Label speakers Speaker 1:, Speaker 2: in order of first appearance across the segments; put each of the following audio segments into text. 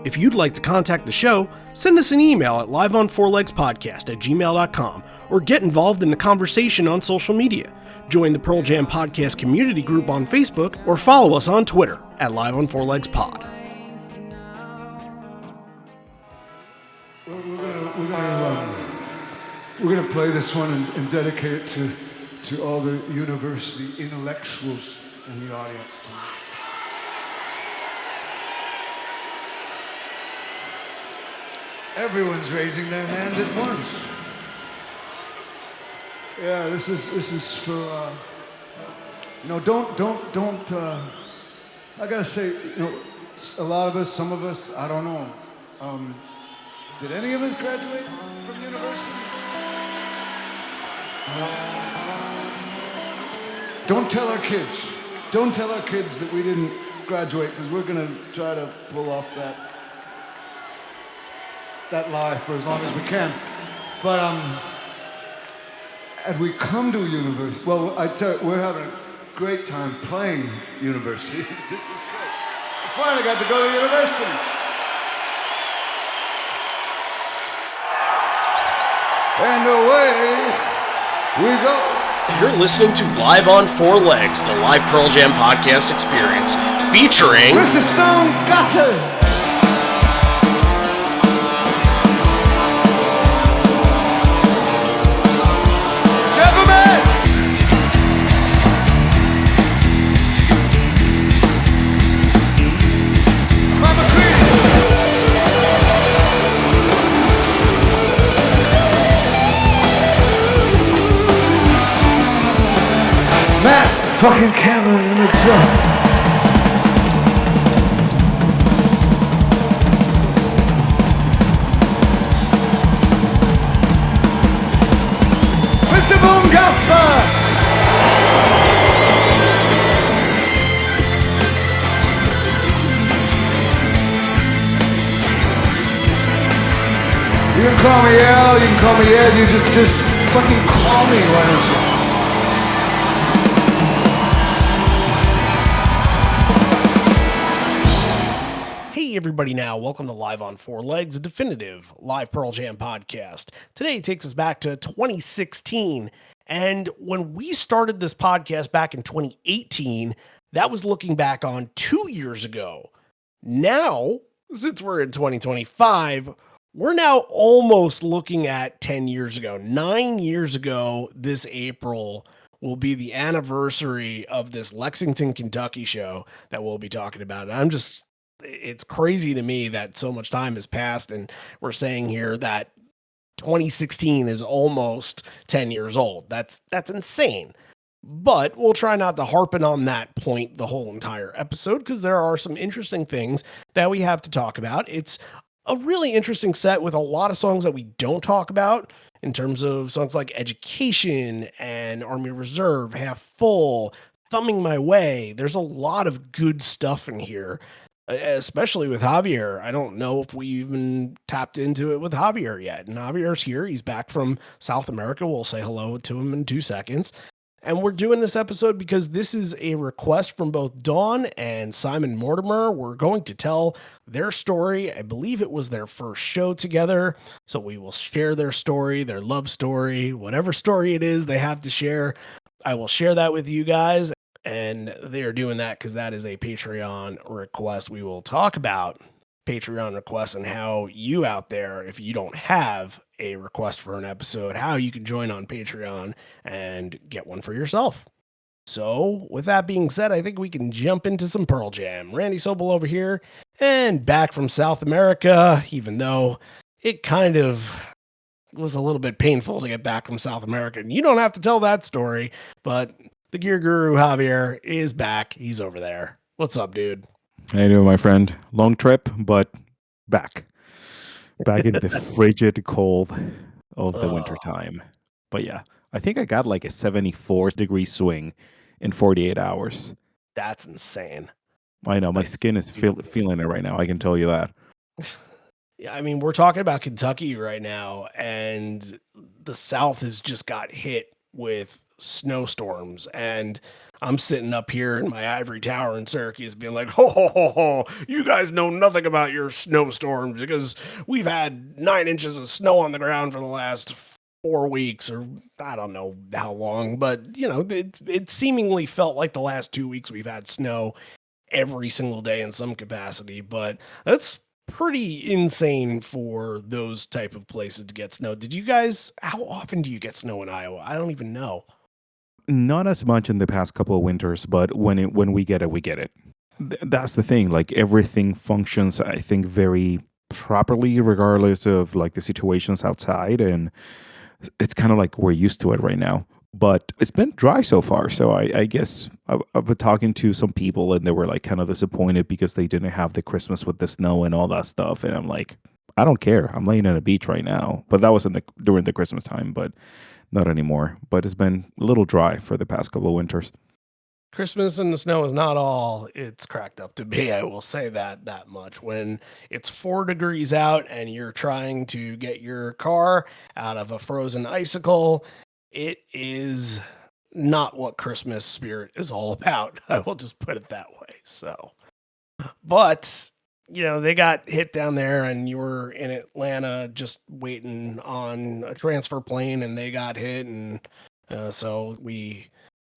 Speaker 1: If you'd like to contact the show, send us an email at liveonfourlegspodcast@gmail.com or get involved in the conversation on social media. Join the Pearl Jam Podcast community group on Facebook or follow us on Twitter at liveonfourlegspod.
Speaker 2: We're gonna play this one and dedicate it to all the university intellectuals in the audience tonight. Everyone's raising their hand at once. Yeah, this is for don't. I gotta say, a lot of us, some of us, I don't know. Did any of us graduate from university? Don't tell our kids. Don't tell our kids that we didn't graduate, because we're gonna try to pull off that lie for as long as we can. But and we come to university. Well, I tell you, we're having a great time playing universities. This is great. I finally got to go to university. And away we go.
Speaker 1: You're listening to Live on Four Legs, the live Pearl Jam podcast experience, featuring
Speaker 2: Mr. Stone Gossard. Fucking Cameron in the drum. Mr. Boom Gasper. You can call me Al, you can call me Ed, you just fucking call me, why don't you?
Speaker 1: Hey everybody now, welcome to Live on Four Legs, a definitive live Pearl Jam podcast. Today it takes us back to 2016, and when we started this podcast back in 2018, that was looking back on 2 years ago. Now, since we're in 2025, we're now almost looking at 10 years ago. 9 years ago, this April will be the anniversary of this Lexington, Kentucky show that we'll be talking about. And it's crazy to me that so much time has passed, and we're saying here that 2016 is almost 10 years old. That's insane. But we'll try not to harp on that point the whole entire episode, because there are some interesting things that we have to talk about. It's a really interesting set with a lot of songs that we don't talk about, in terms of songs like Education and Army Reserve, Half Full, Thumbing My Way. There's a lot of good stuff in here. Especially with Javier. I don't know if we even tapped into it with Javier yet. And Javier's here. He's back from South America. We'll say hello to him in 2 seconds. And we're doing this episode because this is a request from both Dawn and Simon Mortimer. We're going to tell their story. I believe it was their first show together. So we will share their story, their love story, whatever story it is they have to share. I will share that with you guys. And they are doing that because that is a Patreon request. We will talk about Patreon requests and how you out there, if you don't have a request for an episode, how you can join on Patreon and get one for yourself. So with that being said, I think we can jump into some Pearl Jam. Randy Sobel over here and back from South America, even though it kind of was a little bit painful to get back from South America. And you don't have to tell that story, but the Gear Guru Javier is back. He's over there. What's up, dude?
Speaker 3: How you doing, my friend? Long trip, but back in the frigid cold of the winter time. But yeah, I think I got like a 74-degree swing in 48 hours.
Speaker 1: That's insane.
Speaker 3: I know, my skin is feeling it right now. I can tell you that.
Speaker 1: Yeah, I mean, we're talking about Kentucky right now, and the South has just got hit with snowstorms. And I'm sitting up here in my ivory tower in Syracuse being like, ho, ho, ho, ho, you guys know nothing about your snowstorms because we've had 9 inches of snow on the ground for the last 4 weeks, or I don't know how long, but it seemingly felt like the last 2 weeks we've had snow every single day in some capacity, but that's pretty insane for those type of places to get snow. How often do you get snow in Iowa? I don't even know.
Speaker 3: Not as much in the past couple of winters, but when we get it, we get it. That's the thing. Like everything functions, I think, very properly, regardless of like the situations outside, and it's kind of like we're used to it right now. But it's been dry so far, so I guess I've been talking to some people, and they were like kind of disappointed because they didn't have the Christmas with the snow and all that stuff. And I'm like, I don't care. I'm laying on a beach right now. But that was during the Christmas time, but not anymore. But it's been a little dry for the past couple of winters.
Speaker 1: Christmas in the snow is not all it's cracked up to be. I will say that much. When it's 4 degrees out and you're trying to get your car out of a frozen icicle, it is not what Christmas spirit is all about. I will just put it that way. So, but they got hit down there, and you were in Atlanta just waiting on a transfer plane, and they got hit, and so we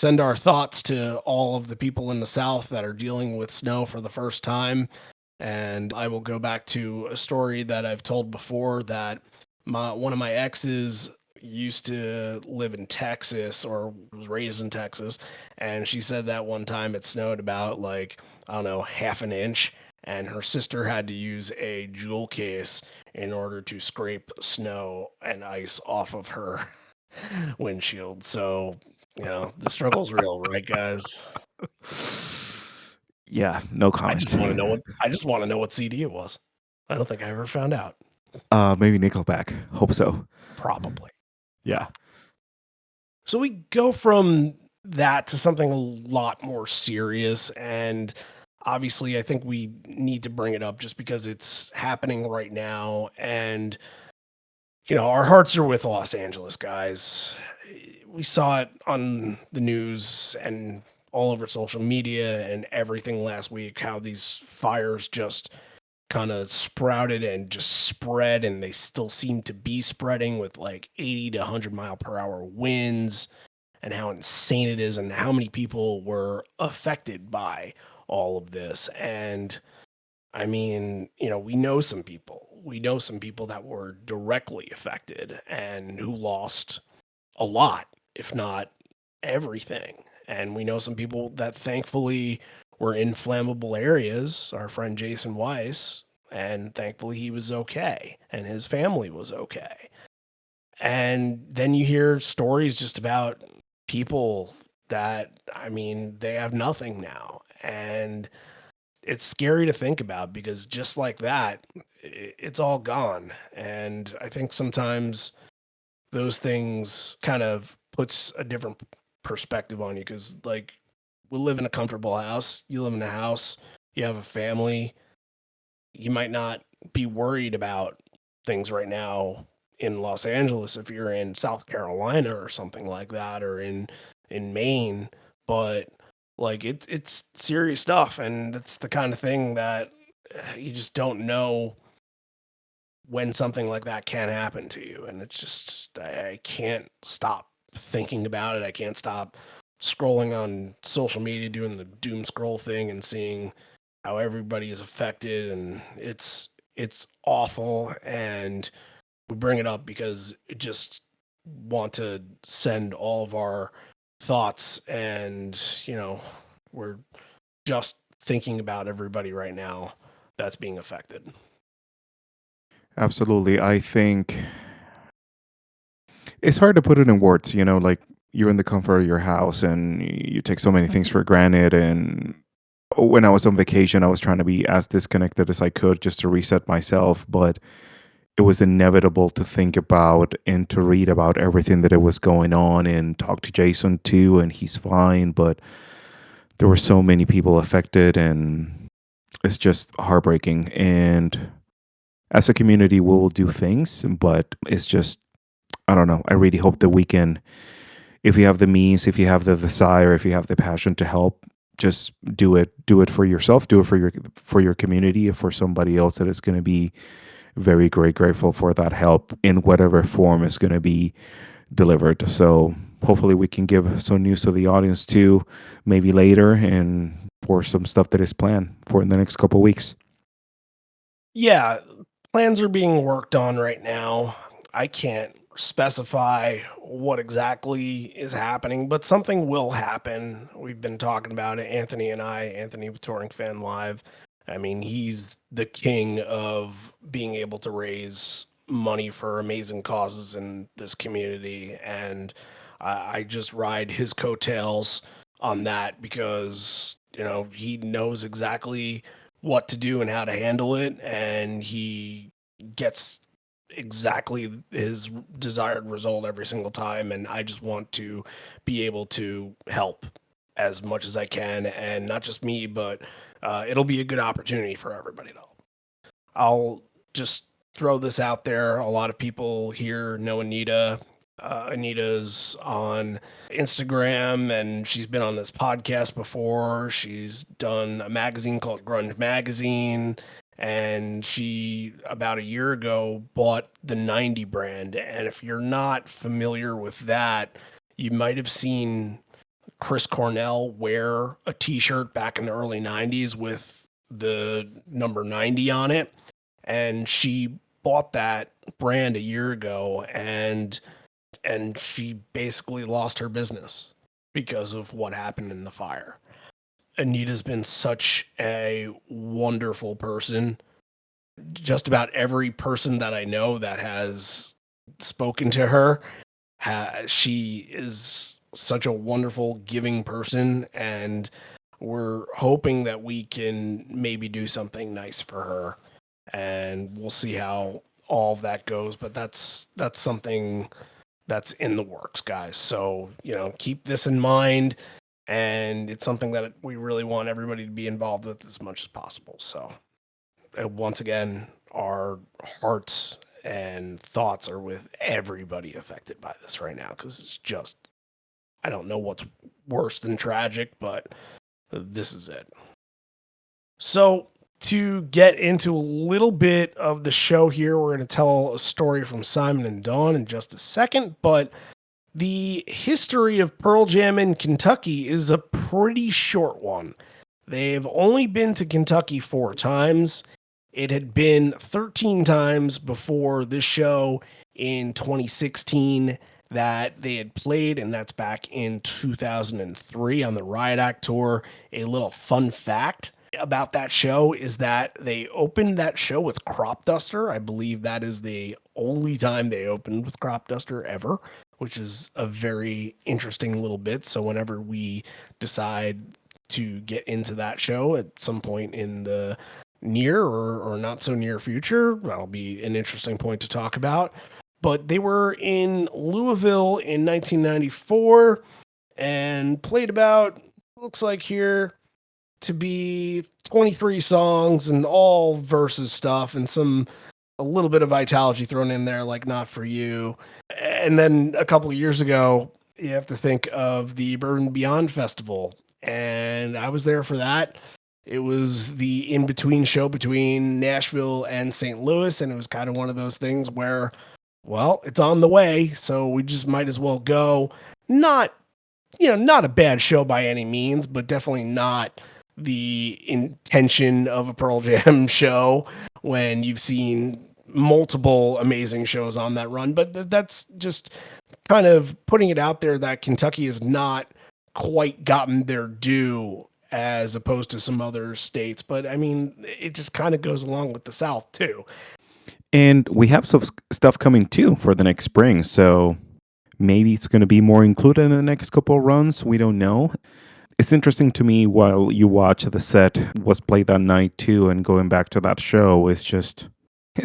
Speaker 1: send our thoughts to all of the people in the South that are dealing with snow for the first time. And I will go back to a story that I've told before, that one of my exes used to live in Texas, or was raised in Texas, and she said that one time it snowed about, like, I don't know, half an inch, and her sister had to use a jewel case in order to scrape snow and ice off of her windshield. So, the struggle's real, right, guys?
Speaker 3: Yeah, no
Speaker 1: I
Speaker 3: comment.
Speaker 1: just want to know what CD it was. I don't think I ever found out.
Speaker 3: Maybe Nickelback. Hope so.
Speaker 1: Probably.
Speaker 3: Yeah.
Speaker 1: So we go from that to something a lot more serious, and obviously I think we need to bring it up just because it's happening right now, and our hearts are with Los Angeles, guys. We saw it on the news and all over social media and everything last week, how these fires just kind of sprouted and just spread, and they still seem to be spreading with like 80 to 100 mile per hour winds, and how insane it is, and how many people were affected by all of this. And I mean, we know some people. We know some people that were directly affected and who lost a lot, if not everything. And we know some people that thankfully were in flammable areas. Our friend Jason Weiss, and thankfully he was okay and his family was okay. And then you hear stories just about people that, I mean, they have nothing now. And it's scary to think about, because just like that, it's all gone. And I think sometimes those things kind of puts a different perspective on you, because like, we live in a comfortable house, you live in a house, you have a family, you might not be worried about things right now in Los Angeles if you're in South Carolina or something like that, or in Maine, but like, it's serious stuff, and it's the kind of thing that you just don't know when something like that can happen to you. And it's just, I can't stop thinking about it. I can't stop scrolling on social media, doing the doom scroll thing, and seeing how everybody is affected, and it's awful. And we bring it up because it just want to send all of our thoughts, and we're just thinking about everybody right now that's being affected.
Speaker 3: Absolutely. I think it's hard to put it in words, like you're in the comfort of your house and you take so many things for granted. And when I was on vacation, I was trying to be as disconnected as I could just to reset myself. But it was inevitable to think about and to read about everything that it was going on, and talk to Jason too, and he's fine. But there were so many people affected, and it's just heartbreaking. And as a community, we'll do things, but it's just, I don't know. I really hope that we can if you have the means, if you have the desire, if you have the passion to help, just do it. Do it for yourself. Do it for your community, or for somebody else that is going to be very grateful for that help in whatever form is going to be delivered. So hopefully we can give some news to the audience too, maybe later, and for some stuff that is planned for in the next couple of weeks.
Speaker 1: Yeah, plans are being worked on right now. I can't specify what exactly is happening, but something will happen. We've been talking about it, Anthony and I, Anthony with Touring Fan Live. I mean, he's the king of being able to raise money for amazing causes in this community. And I just ride his coattails on that because, he knows exactly what to do and how to handle it, and he gets exactly his desired result every single time. And I just want to be able to help as much as I can, and not just me, but it'll be a good opportunity for everybody to help. I'll just throw this out there. A lot of people here know Anita. Anita's on Instagram, and she's been on this podcast before. She's done a magazine called Grunge Magazine, and she, about a year ago, bought the 90 brand. And if you're not familiar with that, you might have seen Chris Cornell wear a t-shirt back in the early 90s with the number 90 on it. And she bought that brand a year ago, and she basically lost her business because of what happened in the fire. Anita's been such a wonderful person. Just about every person that I know that has spoken to her, she is such a wonderful, giving person, and we're hoping that we can maybe do something nice for her, and we'll see how all of that goes. But that's something that's in the works, guys. So, keep this in mind. And it's something that we really want everybody to be involved with as much as possible. So, once again, our hearts and thoughts are with everybody affected by this right now, because it's just, I don't know what's worse than tragic, but this is it. So, to get into a little bit of the show here, we're going to tell a story from Simon and Dawn in just a second, but the history of Pearl Jam in Kentucky is a pretty short one. They've only been to Kentucky 4 times. It had been 13 times before this show in 2016 that they had played, and that's back in 2003 on the Riot Act tour. A little fun fact about that show is that they opened that show with Crop Duster. I believe that is the only time they opened with Crop Duster ever, which is a very interesting little bit. So whenever we decide to get into that show at some point in the near or not so near future, that'll be an interesting point to talk about. But they were in Louisville in 1994 and played about, looks like here, to be 23 songs and all verses stuff, and a little bit of Vitalogy thrown in there, like Not For You. And then a couple of years ago, you have to think of the Bourbon Beyond Festival, and I was there for that. It was the in-between show between Nashville and St. Louis, and it was kind of one of those things where, well, it's on the way, so we just might as well go. Not a bad show by any means, but definitely not the intention of a Pearl Jam show when you've seen multiple amazing shows on that run. But that's just kind of putting it out there that Kentucky has not quite gotten their due as opposed to some other states. But I mean, it just kind of goes along with the South too.
Speaker 3: And we have some stuff coming too for the next spring. So maybe it's going to be more included in the next couple of runs. We don't know. It's interesting to me while you watch the set was played that night too, and going back to that show, it's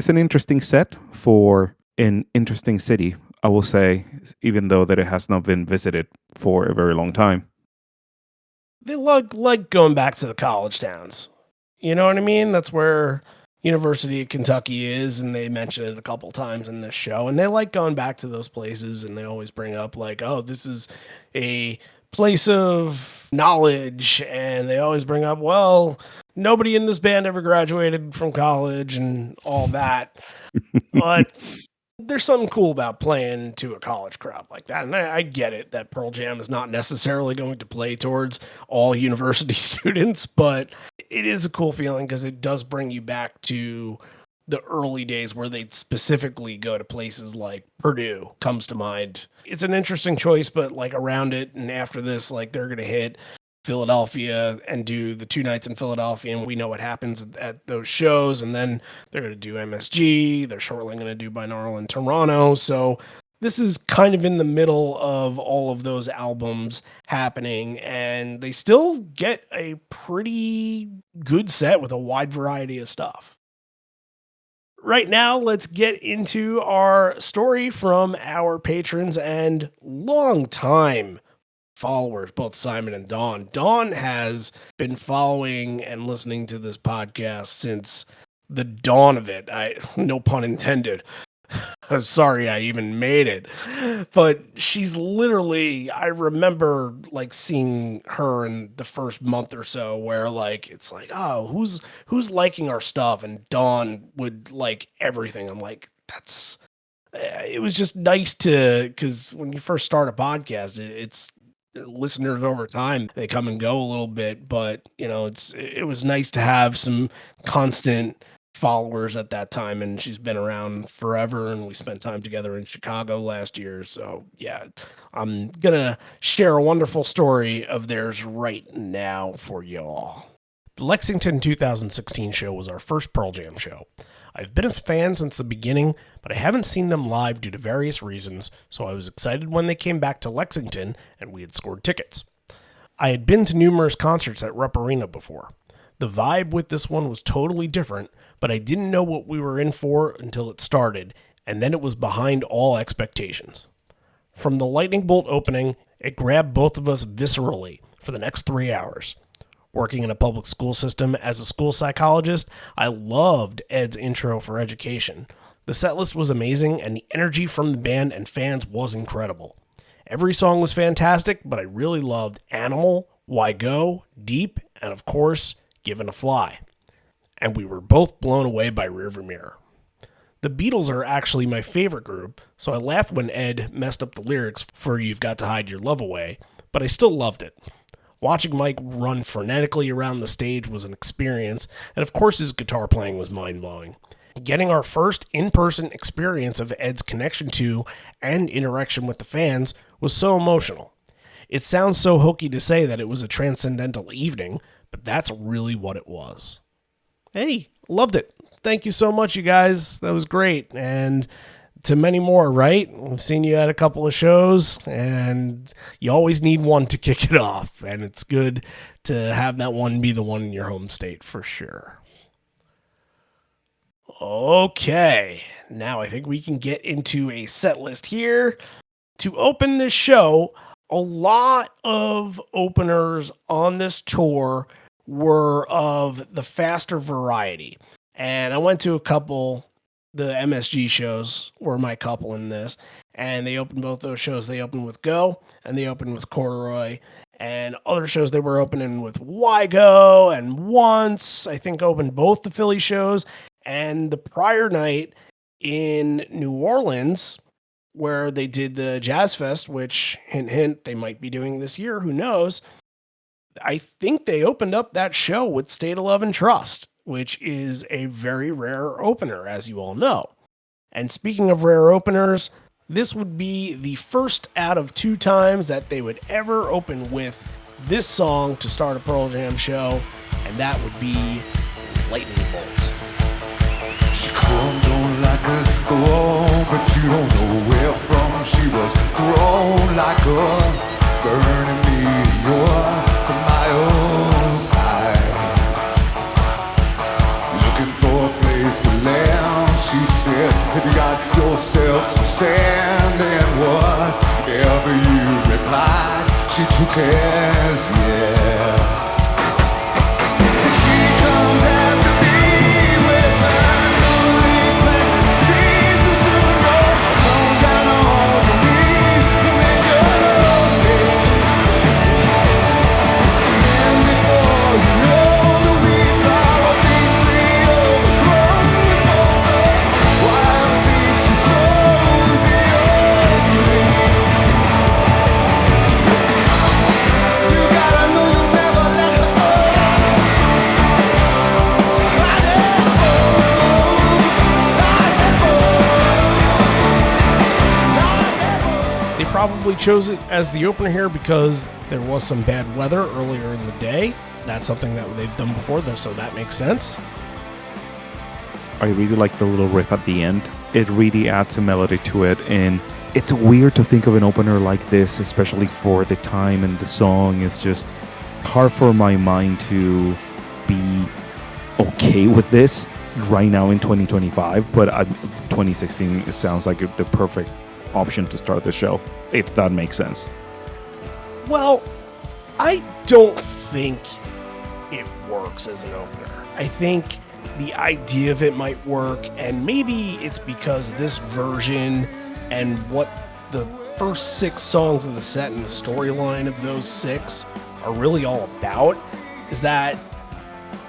Speaker 3: an interesting set for an interesting city, I will say, even though that it has not been visited for a very long time.
Speaker 1: They like going back to the college towns. You know what I mean? That's where University of Kentucky is, and they mention it a couple times in this show, and they like going back to those places, and they always bring up like, oh, this is a place of knowledge, and they always bring up, well, nobody in this band ever graduated from college and all that. But there's something cool about playing to a college crowd like that. And I get it that Pearl Jam is not necessarily going to play towards all university students, but it is a cool feeling because it does bring you back to the early days where they'd specifically go to places like Purdue comes to mind. It's an interesting choice, but like around it and after this, like they're going to hit Philadelphia and do the 2 nights in Philadelphia, and we know what happens at those shows. And then they're going to do MSG. They're shortly going to do Binaural in Toronto. So this is kind of in the middle of all of those albums happening, and they still get a pretty good set with a wide variety of stuff. Right now, let's get into our story from our patrons and longtime followers, both Simon and Dawn. Dawn has been following and listening to this podcast since the dawn of it. No pun intended. I'm sorry I even made it. But she's literally, I remember like seeing her in the first month or so where like it's like, oh, who's liking our stuff? And Dawn would like everything. I'm like, it was just nice because when you first start a podcast, it's listeners over time, they come and go a little bit, but it was nice to have some constant followers at that time, and she's been around forever, and we spent time together in Chicago last year. So yeah, I'm gonna share a wonderful story of theirs right now for y'all. The Lexington 2016 show was our first Pearl Jam show. I've been a fan since the beginning, but I haven't seen them live due to various reasons, so I was excited when they came back to Lexington and we had scored tickets. I had been to numerous concerts at Rupp Arena before. The vibe with this one was totally different, but I didn't know what we were in for until it started, and then it was behind all expectations. From the lightning bolt opening, it grabbed both of us viscerally for the next 3 hours. Working in a public school system as a school psychologist, I loved Ed's intro for education. The setlist was amazing, and the energy from the band and fans was incredible. Every song was fantastic, but I really loved Animal, Why Go, Deep, and of course, Given a Fly. And we were both blown away by Rearviewmirror. The Beatles are actually my favorite group, so I laughed when Ed messed up the lyrics for You've Got to Hide Your Love Away, but I still loved it. Watching Mike run frenetically around the stage was an experience, and of course his guitar playing was mind-blowing. Getting our first in-person experience of Ed's connection to and interaction with the fans was so emotional. It sounds so hokey to say that it was a transcendental evening, but that's really what it was. Hey, loved it. Thank you so much, you guys. That was great. And to many more, right? We've seen you at a couple of shows, and you always need one to kick it off. And it's good to have that one be the one in your home state for sure. Okay, now I think we can get into a set list here. To open this show, a lot of openers on this tour were of the faster variety. And I went to a couple. The MSG shows were my couple in this, and they opened both those shows. They opened with Go, and they opened with Corduroy, and other shows they were opening with Why Go, and Once, I think, opened both the Philly shows, and the prior night in New Orleans, where they did the Jazz Fest, which, hint, hint, they might be doing this year, who knows. I think they opened up that show with State of Love and Trust, which is a very rare opener, as you all know. And speaking of rare openers, this would be the first out of 2 times that they would ever open with this song to start a Pearl Jam show, and that would be Lightning Bolt.
Speaker 4: She comes on like a storm, but you don't know where from. She was thrown like a burning meteor from miles high. Looking for a place to land, she said, if you got yourself some sand, and whatever you replied, she took as yeah. She comes after me with her
Speaker 1: probably chose it as the opener here because there was some bad weather earlier in the day. That's something that they've done before, though, so that makes sense.
Speaker 3: I really like the little riff at the end. It really adds a melody to it, and it's weird to think of an opener like this, especially for the time and the song. It's just hard for my mind to be okay with this right now in 2025, but 2016 it sounds like the perfect option to start the show, if that makes sense.
Speaker 1: Well, I don't think it works as an opener. I think the idea of it might work, and maybe it's because this version and what the first 6 songs of the set and the storyline of those 6 are really all about is that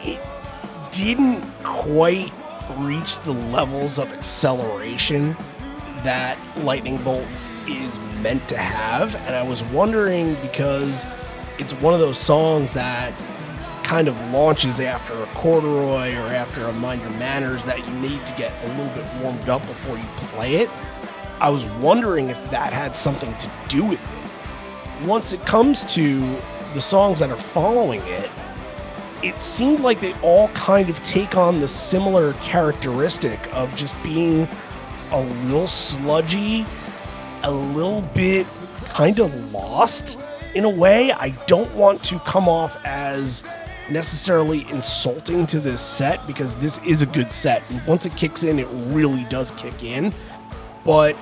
Speaker 1: it didn't quite reach the levels of acceleration that Lightning Bolt is meant to have. And I was wondering, because it's one of those songs that kind of launches after a Corduroy or after a Mind Your Manners, that you need to get a little bit warmed up before you play it. I was wondering if that had something to do with it. Once it comes to the songs that are following it, it seemed like they all kind of take on the similar characteristic of just being a little sludgy, a little bit kind of lost in a way. I don't want to come off as necessarily insulting to this set, because this is a good set, and once it kicks in, it really does kick in. But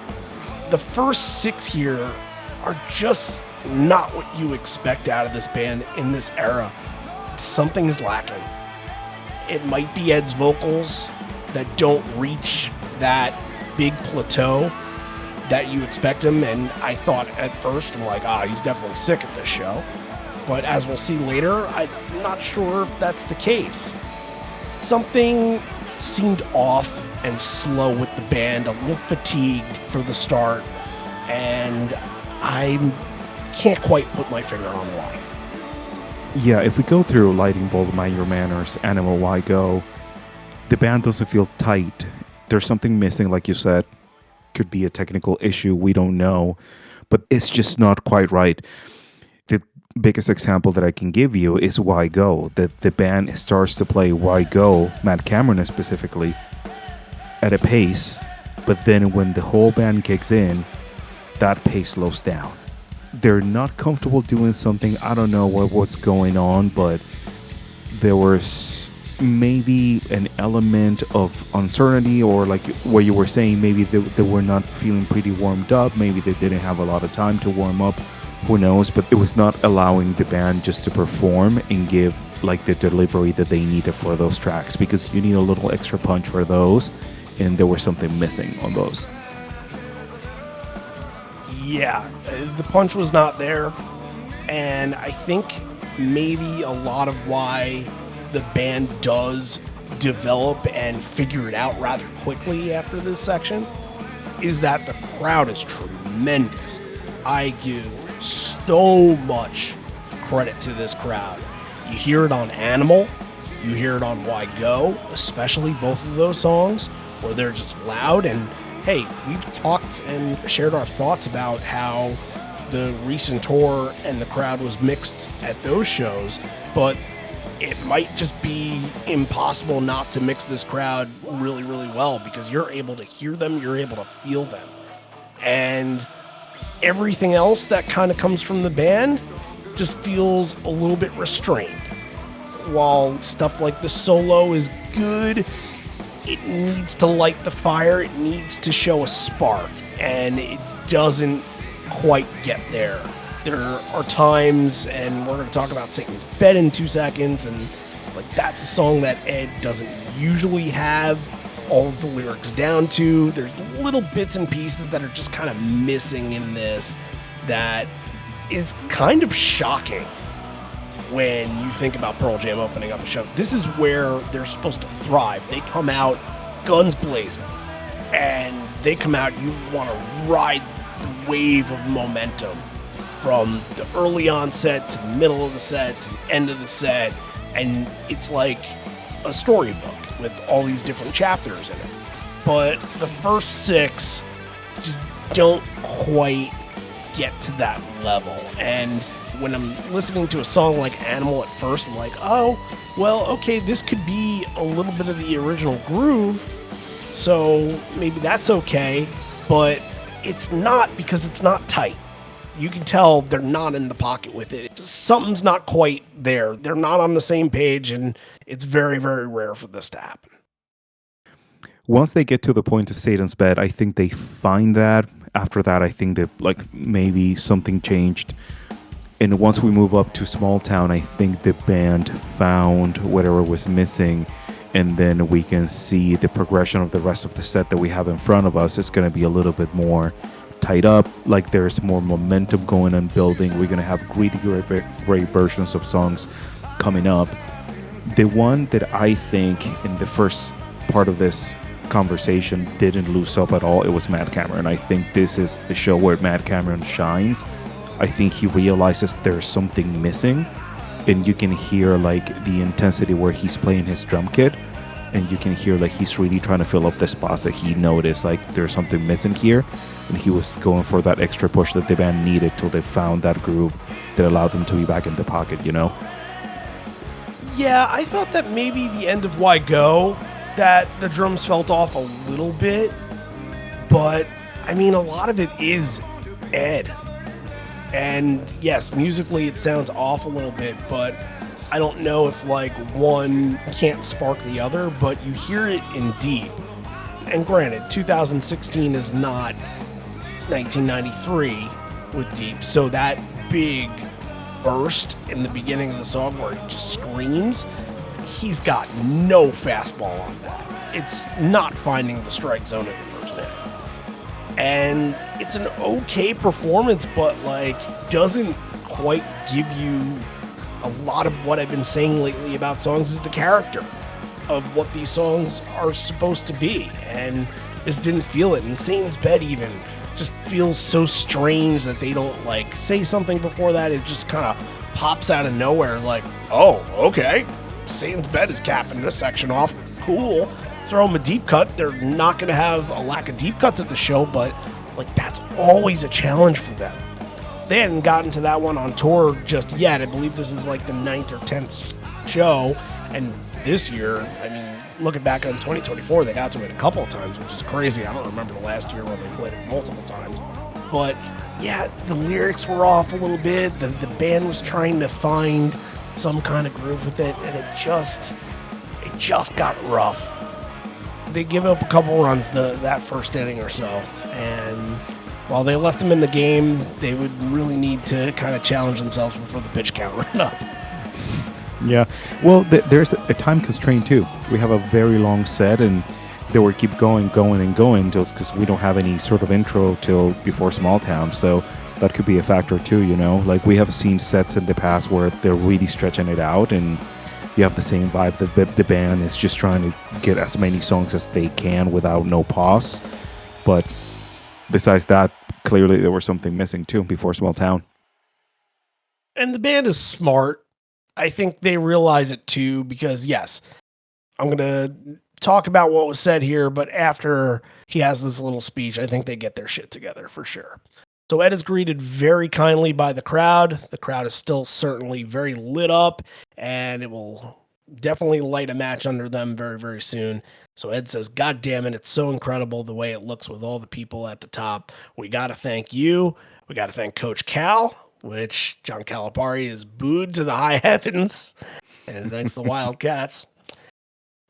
Speaker 1: the first 6 here are just not what you expect out of this band in this era. Something is lacking. It might be Ed's vocals that don't reach that big plateau that you expect him, and I thought at first, I'm like, he's definitely sick at this show. But as we'll see later, I'm not sure if that's the case. Something seemed off and slow with the band, a little fatigued for the start, and I can't quite put my finger on why.
Speaker 3: Yeah, if we go through Lightning Bolt, Mind Your Manners, Animal, Why Go, the band doesn't feel tight. There's something missing, like you said. Could be a technical issue, we don't know, but it's just not quite right. The biggest example that I can give you is Why Go. The band starts to play Why Go, Matt Cameron specifically, at a pace, but then when the whole band kicks in, that pace slows down. They're not comfortable doing something. I don't know what's going on, but there was maybe an element of uncertainty, or like what you were saying, maybe they were not feeling pretty warmed up. Maybe they didn't have a lot of time to warm up. Who knows? But it was not allowing the band just to perform and give like the delivery that they needed for those tracks, because you need a little extra punch for those, and there was something missing on those.
Speaker 1: Yeah, the punch was not there, and I think maybe a lot of why the band does develop and figure it out rather quickly after this section is that the crowd is tremendous. I give so much credit to this crowd. You hear it on Animal, you hear it on Why Go, especially both of those songs where they're just loud. And hey, we've talked and shared our thoughts about how the recent tour and the crowd was mixed at those shows, but it might just be impossible not to mix this crowd really, really well, because you're able to hear them, you're able to feel them. And everything else that kind of comes from the band just feels a little bit restrained. While stuff like the solo is good, it needs to light the fire, it needs to show a spark, and it doesn't quite get there. There are times, and we're going to talk about Satan's Bed in 2 seconds, and like that's a song that Ed doesn't usually have all of the lyrics down to. There's little bits and pieces that are just kind of missing in this that is kind of shocking when you think about Pearl Jam opening up a show. This is where they're supposed to thrive. They come out guns blazing, and they come out, you want to ride the wave of momentum from the early onset to the middle of the set to the end of the set, and it's like a storybook with all these different chapters in it. But the first 6 just don't quite get to that level. And when I'm listening to a song like Animal at first, I'm like, oh, well, okay, this could be a little bit of the original groove, so maybe that's okay, but it's not, because it's not tight. You can tell they're not in the pocket with it. Something's not quite there. They're not on the same page, and it's very, very rare for this to happen.
Speaker 3: Once they get to the point of Satan's bed, I think they find that. After that, I think that like maybe something changed. And once we move up to Small Town, I think the band found whatever was missing. And then we can see the progression of the rest of the set that we have in front of us. It's going to be a little bit more tied up, like there's more momentum going on building. We're going to have great versions of songs coming up. The one that I think in the first part of this conversation didn't lose up at all, it was Matt Cameron. I think this is a show where Matt Cameron shines. I think he realizes there's something missing, and you can hear like the intensity where he's playing his drum kit, and you can hear like he's really trying to fill up the spots that he noticed like there's something missing here, and he was going for that extra push that the band needed till they found that groove that allowed them to be back in the pocket, you know?
Speaker 1: Yeah, I thought that maybe the end of Why Go, that the drums felt off a little bit, but I mean, a lot of it is Ed. And yes, musically it sounds off a little bit, but I don't know if like one can't spark the other, but you hear it in Deep. And granted, 2016 is not 1993 with Deep, so that big burst in the beginning of the song where he just screams, he's got no fastball on that. It's not finding the strike zone in the first minute. And it's an okay performance, but like doesn't quite give you a lot of what I've been saying lately about songs is the character of what these songs are supposed to be. And just didn't feel it. And Satan's Bed even just feels so strange that they don't like say something before that. It just kind of pops out of nowhere like, oh, okay, Satan's Bed is capping this section off. Cool. Throw them a deep cut. They're not going to have a lack of deep cuts at the show, but like that's always a challenge for them. They hadn't gotten to that one on tour just yet. I believe this is like the 9th or 10th show. And this year, I mean, looking back on 2024, they got to it a couple of times, which is crazy. I don't remember the last year when they played it multiple times. But yeah, the lyrics were off a little bit. The band was trying to find some kind of groove with it, and it just got rough. They give up a couple runs that first inning or so, and while they left them in the game, they would really need to kind of challenge themselves before the pitch count ran up.
Speaker 3: Yeah, well, there's a time constraint too. We have a very long set, and they will keep going just because we don't have any sort of intro till before Small Town, so that could be a factor too, you know? Like, we have seen sets in the past where they're really stretching it out, and you have the same vibe that the band is just trying to get as many songs as they can without no pause. But besides that, clearly there was something missing too before Small Town.
Speaker 1: And the band is smart. I think they realize it too, because yes, I'm going to talk about what was said here, but after he has this little speech, I think they get their shit together for sure. So Ed is greeted very kindly by the crowd. The crowd is still certainly very lit up, and it will definitely light a match under them very, very soon. So Ed says, God damn it, it's so incredible the way it looks with all the people at the top. We got to thank you. We got to thank Coach Cal, which John Calipari is booed to the high heavens, and thanks the Wildcats.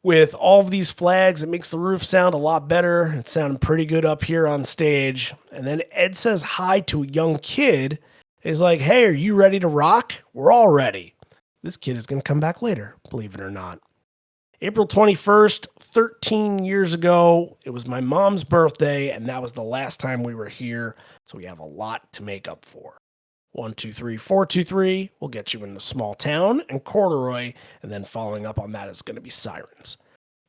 Speaker 1: With all of these flags, it makes the roof sound a lot better. It's sounding pretty good up here on stage. And then Ed says hi to a young kid. He's like, hey, are you ready to rock? We're all ready. This kid is going to come back later, believe it or not. April 21st, 13 years ago, it was my mom's birthday, and that was the last time we were here. So we have a lot to make up for. 1, 2, 3, 4, 2, 3 will get you into Small Town and Corduroy, and then following up on that is going to be Sirens.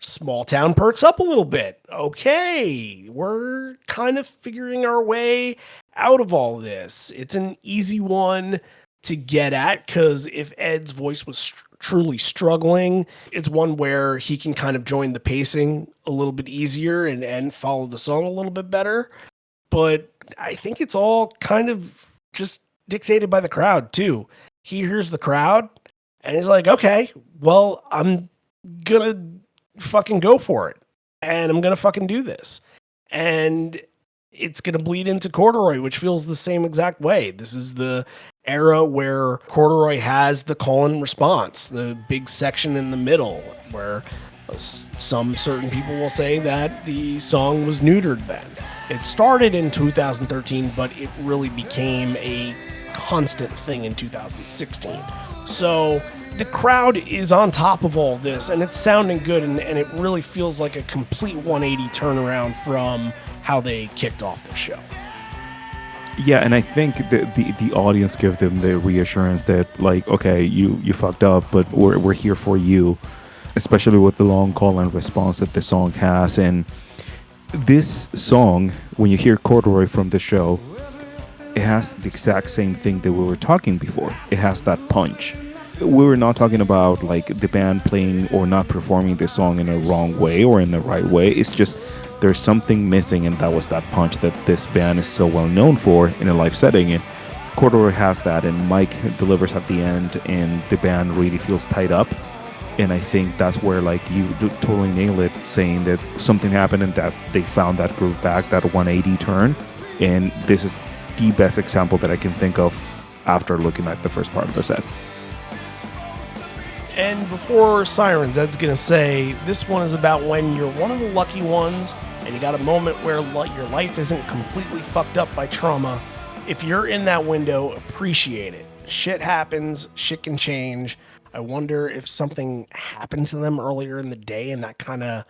Speaker 1: Small Town perks up a little bit. Okay, we're kind of figuring our way out of all this. It's an easy one to get at, because if Ed's voice was truly struggling, it's one where he can kind of join the pacing a little bit easier and follow the song a little bit better. But I think it's all kind of just dictated by the crowd too. He hears the crowd and he's like, okay, well, I'm gonna fucking go for it. And I'm gonna fucking do this. And it's gonna bleed into Corduroy, which feels the same exact way. This is the era where Corduroy has the call and response, the big section in the middle where some certain people will say that the song was neutered then. It started in 2013, but it really became a constant thing in 2016. So the crowd is on top of all this, and it's sounding good, and it really feels like a complete 180 turnaround from how they kicked off the show.
Speaker 3: Yeah, and I think the audience give them the reassurance that, like, okay, you fucked up, but we're here for you, especially with the long call and response that the song has. And this song, when you hear Corduroy from the show, it has the exact same thing that we were talking before. It has that punch. We were not talking about like the band playing or not performing the song in a wrong way or in the right way. It's just there's something missing, and that was that punch that this band is so well known for in a live setting. And Corduroy has that, and Mike delivers at the end, and the band really feels tied up. And I think that's where, like, you totally nail it, saying that something happened and that they found that groove back, that 180 turn. And this is the best example that I can think of after looking at the first part of the set.
Speaker 1: And before Sirens, Ed's going to say, this one is about when you're one of the lucky ones and you got a moment where your life isn't completely fucked up by trauma. If you're in that window, appreciate it. Shit happens. Shit can change. I wonder if something happened to them earlier in the day and that kind of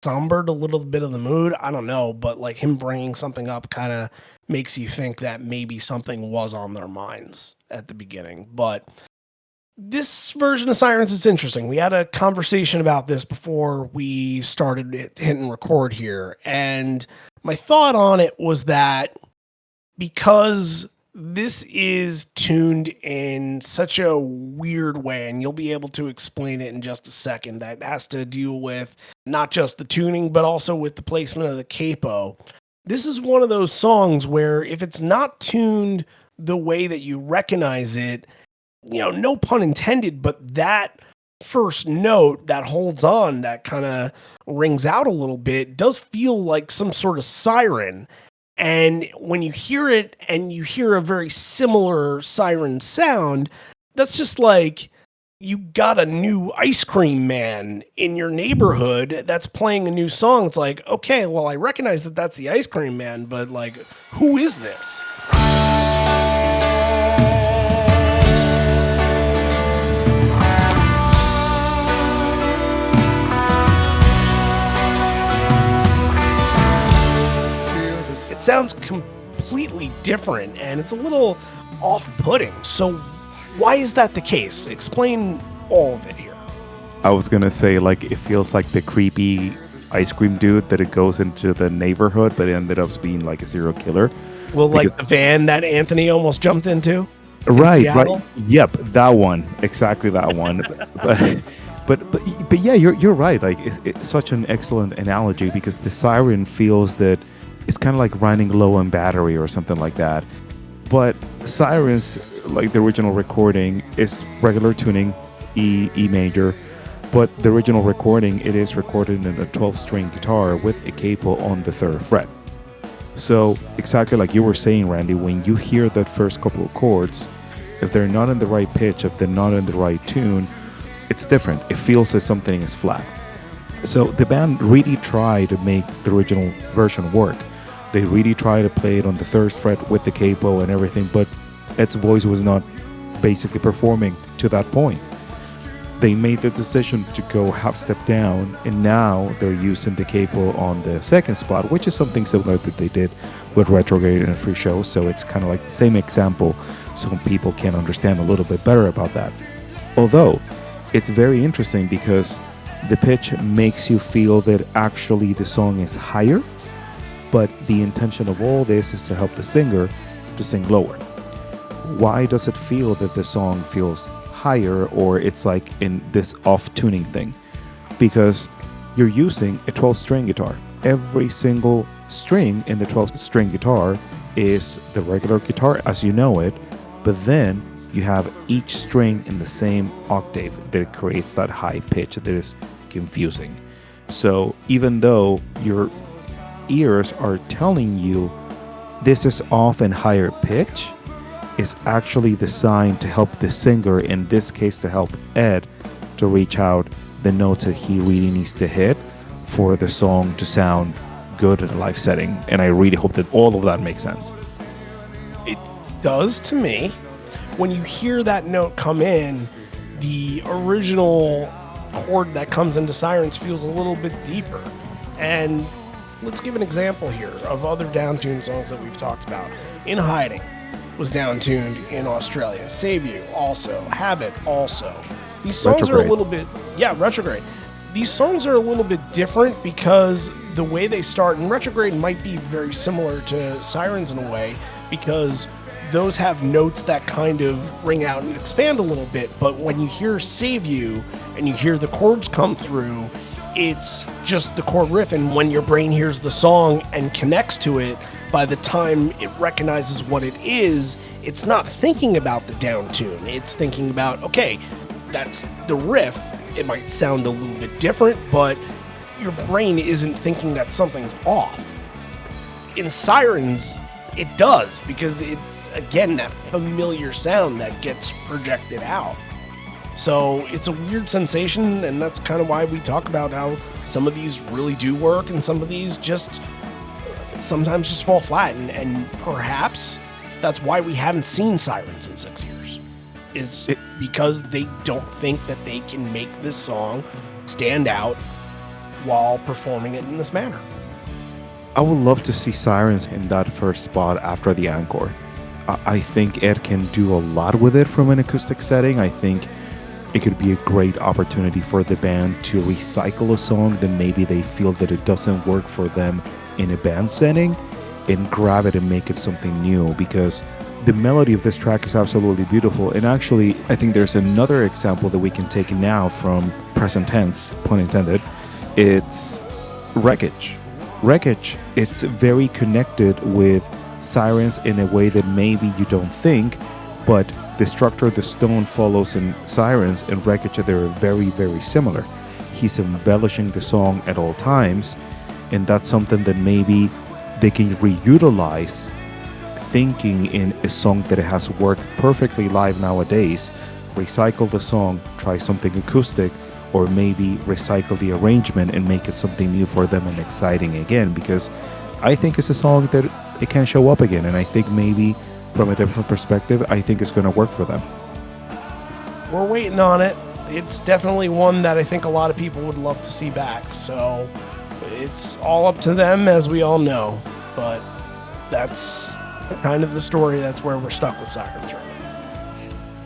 Speaker 1: sombered a little bit of the mood. I don't know, but like him bringing something up kind of makes you think that maybe something was on their minds at the beginning. But this version of Sirens is interesting. We had a conversation about this before we started hitting record here. And my thought on it was that because this is tuned in such a weird way, and you'll be able to explain it in just a second, that has to deal with not just the tuning, but also with the placement of the capo. This is one of those songs where if it's not tuned the way that you recognize it, you know, no pun intended, but that first note that holds on, that kind of rings out a little bit, does feel like some sort of siren. And when you hear it and you hear a very similar siren sound, that's just like you got a new ice cream man in your neighborhood that's playing a new song. It's like, okay, well, I recognize that that's the ice cream man, but like, who is this? It sounds completely different, and it's a little off-putting. So why is that the case? Explain all of it here.
Speaker 3: I was going to say, like, it feels like the creepy ice cream dude that it goes into the neighborhood, but it ended up being like a serial killer.
Speaker 1: Well, like the van that Anthony almost jumped into?
Speaker 3: Right. Yep, that one. Exactly that one. But yeah, you're right. Like, it's such an excellent analogy, because the siren feels that it's kind of like running low on battery or something like that. But Sirens, like the original recording, is regular tuning, E major. But the original recording, it is recorded in a 12-string guitar with a capo on the 3rd fret. So exactly like you were saying, Randy, when you hear that first couple of chords, if they're not in the right pitch, if they're not in the right tune, it's different. It feels that something is flat. So the band really tried to make the original version work. They really tried to play it on the 3rd fret with the capo and everything, but Ed's voice was not basically performing to that point. They made the decision to go half step down, and now they're using the capo on the 2nd spot, which is something similar that they did with Retrograde and Free Show. So it's kind of like the same example, so people can understand a little bit better about that. Although it's very interesting because the pitch makes you feel that actually the song is higher, but the intention of all this is to help the singer to sing lower. Why does it feel that the song feels higher, or it's like in this off-tuning thing? Because you're using a 12-string guitar. Every single string in the 12-string guitar is the regular guitar as you know it, but then you have each string in the same octave that creates that high pitch that is confusing. So even though your ears are telling you this is off and higher pitch, is actually designed to help the singer, in this case to help Ed, to reach out the notes that he really needs to hit for the song to sound good in a live setting. And I really hope that all of that makes sense.
Speaker 1: It does to me. When you hear that note come in, the original chord that comes into Sirens feels a little bit deeper. And let's give an example here of other downtuned songs that we've talked about. In Hiding was downtuned in Australia. Save You also. Habit also. These songs
Speaker 3: Retrograde.
Speaker 1: are a little bit, Retrograde. These songs are a little bit different because the way they start, and Retrograde might be very similar to Sirens in a way, because those have notes that kind of ring out and expand a little bit. But when you hear Save You and you hear the chords come through, it's just the chord riff. And when your brain hears the song and connects to it, by the time it recognizes what it is, it's not thinking about the down tune. It's thinking about, okay, that's the riff. It might sound a little bit different, but your brain isn't thinking that something's off. In Sirens, it does, because it's, again, that familiar sound that gets projected out. So it's a weird sensation, and that's kind of why we talk about how some of these really do work and some of these just sometimes just fall flat. And perhaps that's why we haven't seen Sirens in 6 years, is because they don't think that they can make this song stand out while performing it in this manner.
Speaker 3: I would love to see Sirens in that first spot after the encore. I think Ed can do a lot with it from an acoustic setting. I think it could be a great opportunity for the band to recycle a song that maybe they feel that it doesn't work for them in a band setting, and grab it and make it something new, because the melody of this track is absolutely beautiful. And actually, I think there's another example that we can take now from present tense, pun intended. It's Wreckage. Wreckage, it's very connected with Sirens in a way that maybe you don't think, but the structure the Stone follows in Sirens and Wreckage, they're very, very similar. He's embellishing the song at all times, and that's something that maybe they can reutilize, thinking in a song that has worked perfectly live nowadays. Recycle the song, try something acoustic, or maybe recycle the arrangement and make it something new for them and exciting again, because I think it's a song that it can show up again, and I think maybe from a different perspective, I think it's going to work for them.
Speaker 1: We're waiting on it. It's definitely one that I think a lot of people would love to see back, so it's all up to them, as we all know, but that's kind of the story. That's where we're stuck with Sirens right now.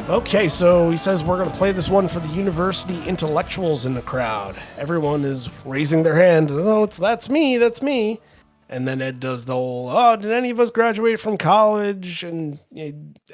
Speaker 1: Okay, so he says we're going to play this one for the university intellectuals in the crowd. Everyone is raising their hand. Oh, that's me. And then Ed does the whole, oh, did any of us graduate from college? And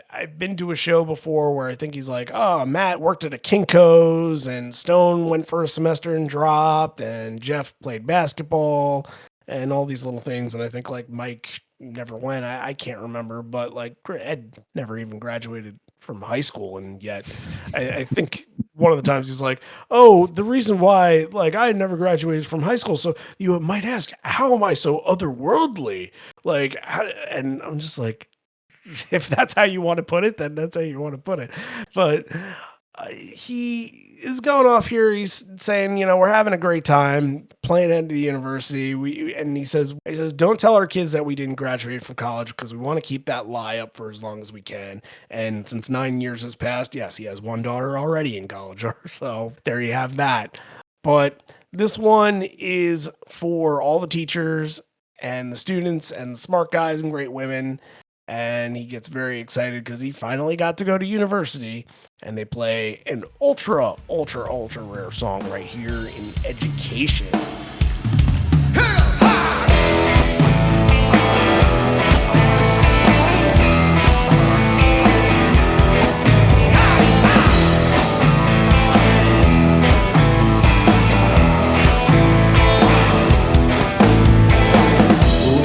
Speaker 1: I've been to a show before where I think he's like, oh, Matt worked at a Kinko's, and Stone went for a semester and dropped, and Jeff played basketball, and all these little things. And I think like Mike never went. I can't remember, but like Ed never even graduated from high school. And yet I think one of the times he's like, oh, the reason why, like, I never graduated from high school. So you might ask, how am I so otherworldly? Like, and I'm just like, if that's how you want to put it, then that's how you want to put it. But he is going off here. He's saying, we're having a great time playing at the university. And he says, don't tell our kids that we didn't graduate from college, because we want to keep that lie up for as long as we can. And since 9 years has passed, yes, he has one daughter already in college. So there you have that. But this one is for all the teachers and the students and the smart guys and great women. And he gets very excited because he finally got to go to university, and they play an ultra rare song right here in Education.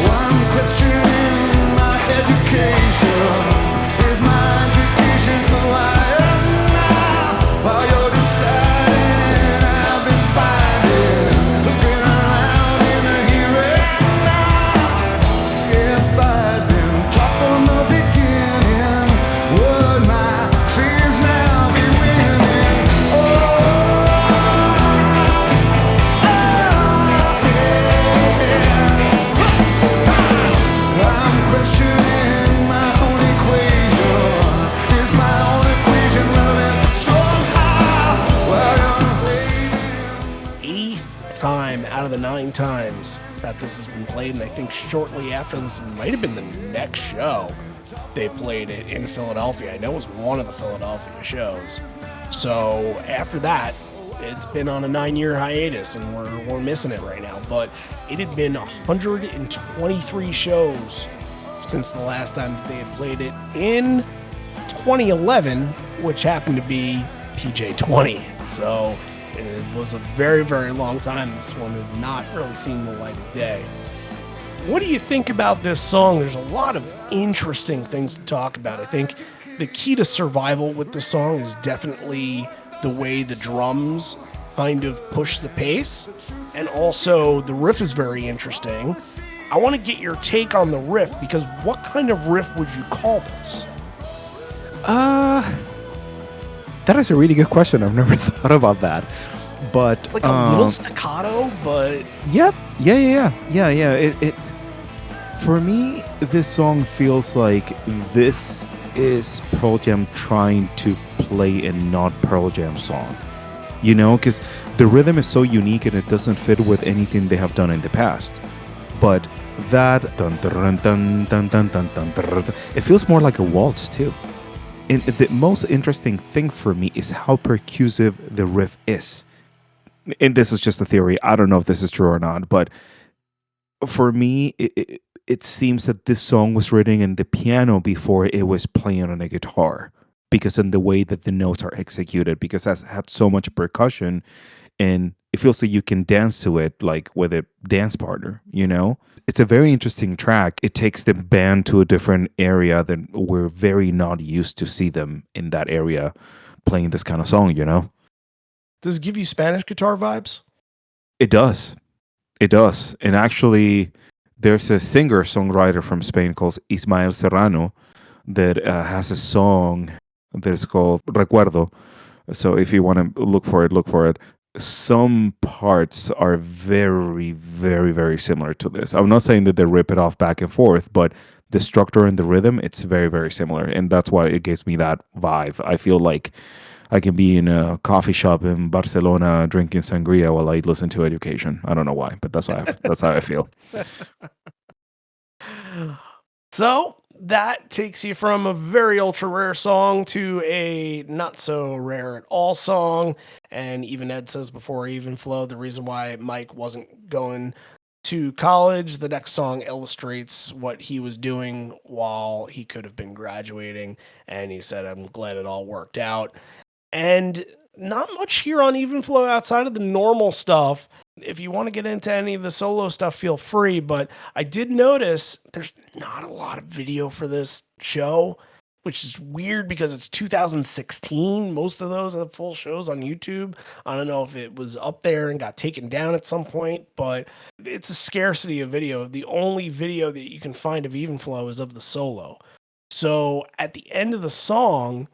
Speaker 4: I'm questioning my head.
Speaker 1: time out of the 9 times that this has been played, and I think shortly after this, it might have been the next show they played it in Philadelphia. I know it was one of the Philadelphia shows. So after that, it's been on a 9-year hiatus, and we're missing it right now. But it had been 123 shows since the last time that they had played it in 2011, which happened to be PJ20. So it was a very, very long time. This one had not really seen the light of day. What do you think about this song? There's a lot of interesting things to talk about. I think the key to survival with the song is definitely the way the drums kind of push the pace. And also the riff is very interesting. I want to get your take on the riff, because what kind of riff would you call this?
Speaker 3: That is a really good question. I've never thought about that. But
Speaker 1: like a little staccato, but
Speaker 3: yep, yeah. It for me, this song feels like this is Pearl Jam trying to play a not Pearl Jam song. You know, because the rhythm is so unique and it doesn't fit with anything they have done in the past. But that dun dun dun dun dun dun dun dun, it feels more like a waltz too. And the most interesting thing for me is how percussive the riff is. And this is just a theory. I don't know if this is true or not, but for me, it seems that this song was written in the piano before it was playing on a guitar, because in the way that the notes are executed, because it had so much percussion, and it feels like you can dance to it like with a dance partner, you know? It's a very interesting track. It takes the band to a different area that we're very not used to see them in that area playing this kind of song, you know?
Speaker 1: Does it give you Spanish guitar vibes?
Speaker 3: It does. It does. And actually, there's a singer-songwriter from Spain called Ismael Serrano that has a song that is called Recuerdo. So if you want to look for it. Some parts are very, very, very similar to this. I'm not saying that they rip it off back and forth, but the structure and the rhythm, it's very, very similar. And that's why it gives me that vibe. I feel like I can be in a coffee shop in Barcelona drinking sangria while I listen to Education. I don't know why, but that's how I feel.
Speaker 1: So that takes you from a very ultra rare song to a not so rare at all song. And even Ed says before Even Flow, the reason why Mike wasn't going to college, the next song illustrates what he was doing while he could have been graduating. And he said, I'm glad it all worked out. And not much here on Even Flow outside of the normal stuff. If you want to get into any of the solo stuff, feel free. But I did notice there's not a lot of video for this show, which is weird because it's 2016. Most of those have full shows on YouTube. I don't know if it was up there and got taken down at some point, but it's a scarcity of video. The only video that you can find of Even Flow is of the solo. So at the end of the song,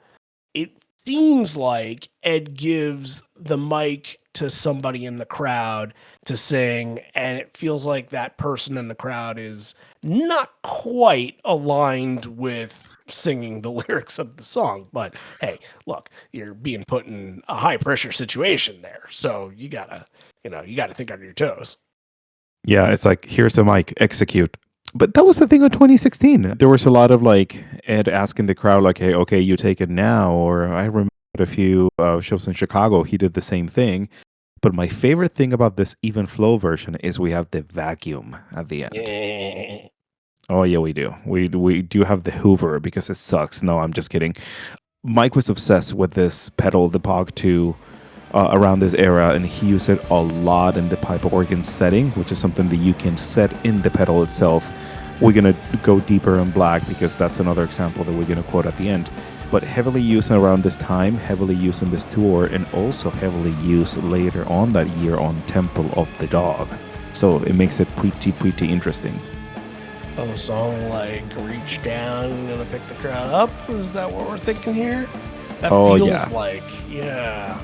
Speaker 1: it seems like Ed gives the mic to somebody in the crowd to sing, and it feels like that person in the crowd is not quite aligned with singing the lyrics of the song. But hey, look, you're being put in a high pressure situation there, so you gotta think on your toes.
Speaker 3: Yeah, it's like, here's the mic, execute. But that was the thing in 2016. There was a lot of like Ed asking the crowd, like, hey, okay, you take it now. Or I remember a few shows in Chicago, he did the same thing. But my favorite thing about this Even Flow version is we have the vacuum at the end.
Speaker 1: Yeah.
Speaker 3: Oh, yeah, we do. We do have the Hoover because it sucks. No, I'm just kidding. Mike was obsessed with this pedal, the Pog 2, around this era, and he used it a lot in the pipe organ setting, which is something that you can set in the pedal itself. We're going to go deeper in Black because that's another example that we're going to quote at the end. But heavily used around this time, heavily used in this tour, and also heavily used later on that year on Temple of the Dog. So it makes it pretty interesting.
Speaker 1: A song like Reach Down, Gonna Pick the Crowd Up? Is that what we're thinking here? That feels like, yeah.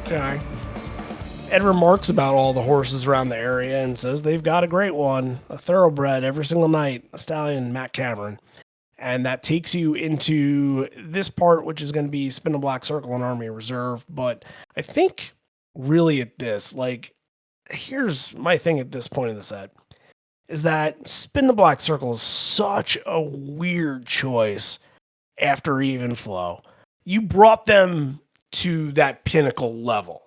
Speaker 1: Okay. Ed remarks about all the horses around the area and says they've got a great one, a thoroughbred every single night, a stallion, Matt Cameron. And that takes you into this part, which is going to be Spin a Black Circle and Army Reserve. But I think really at this, like, here's my thing at this point of the set, is that Spin the Black Circle is such a weird choice after Even Flow. You brought them to that pinnacle level.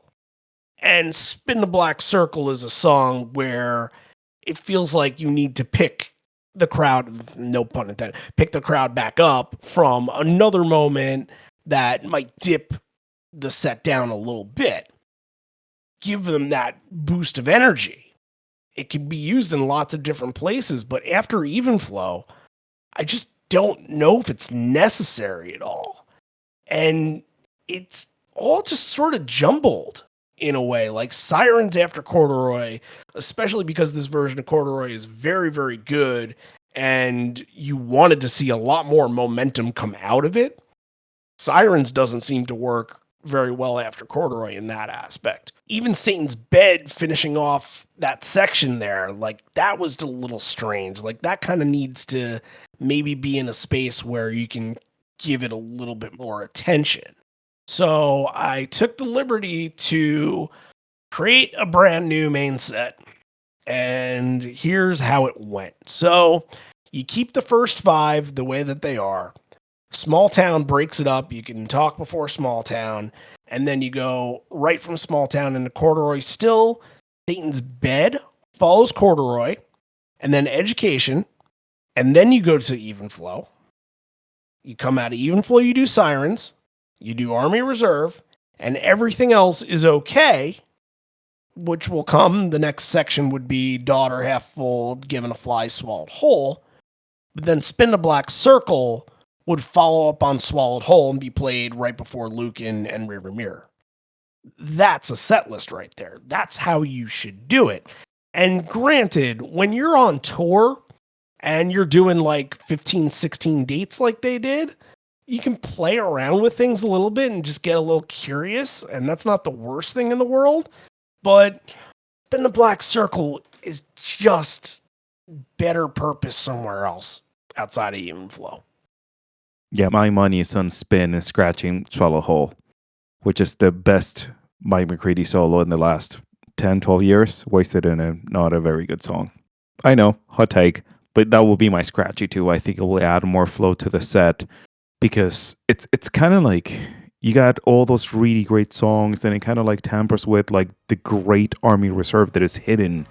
Speaker 1: And Spin the Black Circle is a song where it feels like you need to pick the crowd, no pun intended, pick the crowd back up from another moment that might dip the set down a little bit. Give them that boost of energy. It can be used in lots of different places, but after Even Flow, I just don't know if it's necessary at all. And it's all just sort of jumbled in a way, like Sirens after Corduroy, especially because this version of Corduroy is very, very good, and you wanted to see a lot more momentum come out of it. Sirens doesn't seem to work very well after Corduroy in that aspect. Even Satan's Bed finishing off that section there, like that was a little strange. Like that kind of needs to maybe be in a space where you can give it a little bit more attention. So I took the liberty to create a brand new main set. And here's how it went. So you keep the first 5 the way that they are. Small Town breaks it up. You can talk before Small Town. And then you go right from Small Town into Corduroy. Still, Satan's Bed follows Corduroy. And then Education. And then you go to Even Flow. You come out of Even Flow, you do Sirens. You do Army Reserve, and everything else is okay, which will come. The next section would be Daughter Half Full, Given a Fly, Swallowed Whole. But then Spin the Black Circle would follow up on Swallowed Whole and be played right before Lucan and Rearviewmirror. That's a set list right there. That's how you should do it. And granted, when you're on tour and you're doing like 15, 16 dates like they did, you can play around with things a little bit and just get a little curious, and that's not the worst thing in the world. But Spin the Black Circle is just better purpose somewhere else outside of Even Flow.
Speaker 3: Yeah, my money is on Spin and Scratching Swallow Whole, which is the best Mike McCready solo in the last 10, 12 years, wasted in not a very good song. I know, hot take, but that will be my Scratchy too. I think it will add more flow to the set. Because it's kind of like you got all those really great songs, and it kind of like tampers with like the great Army Reserve that is hidden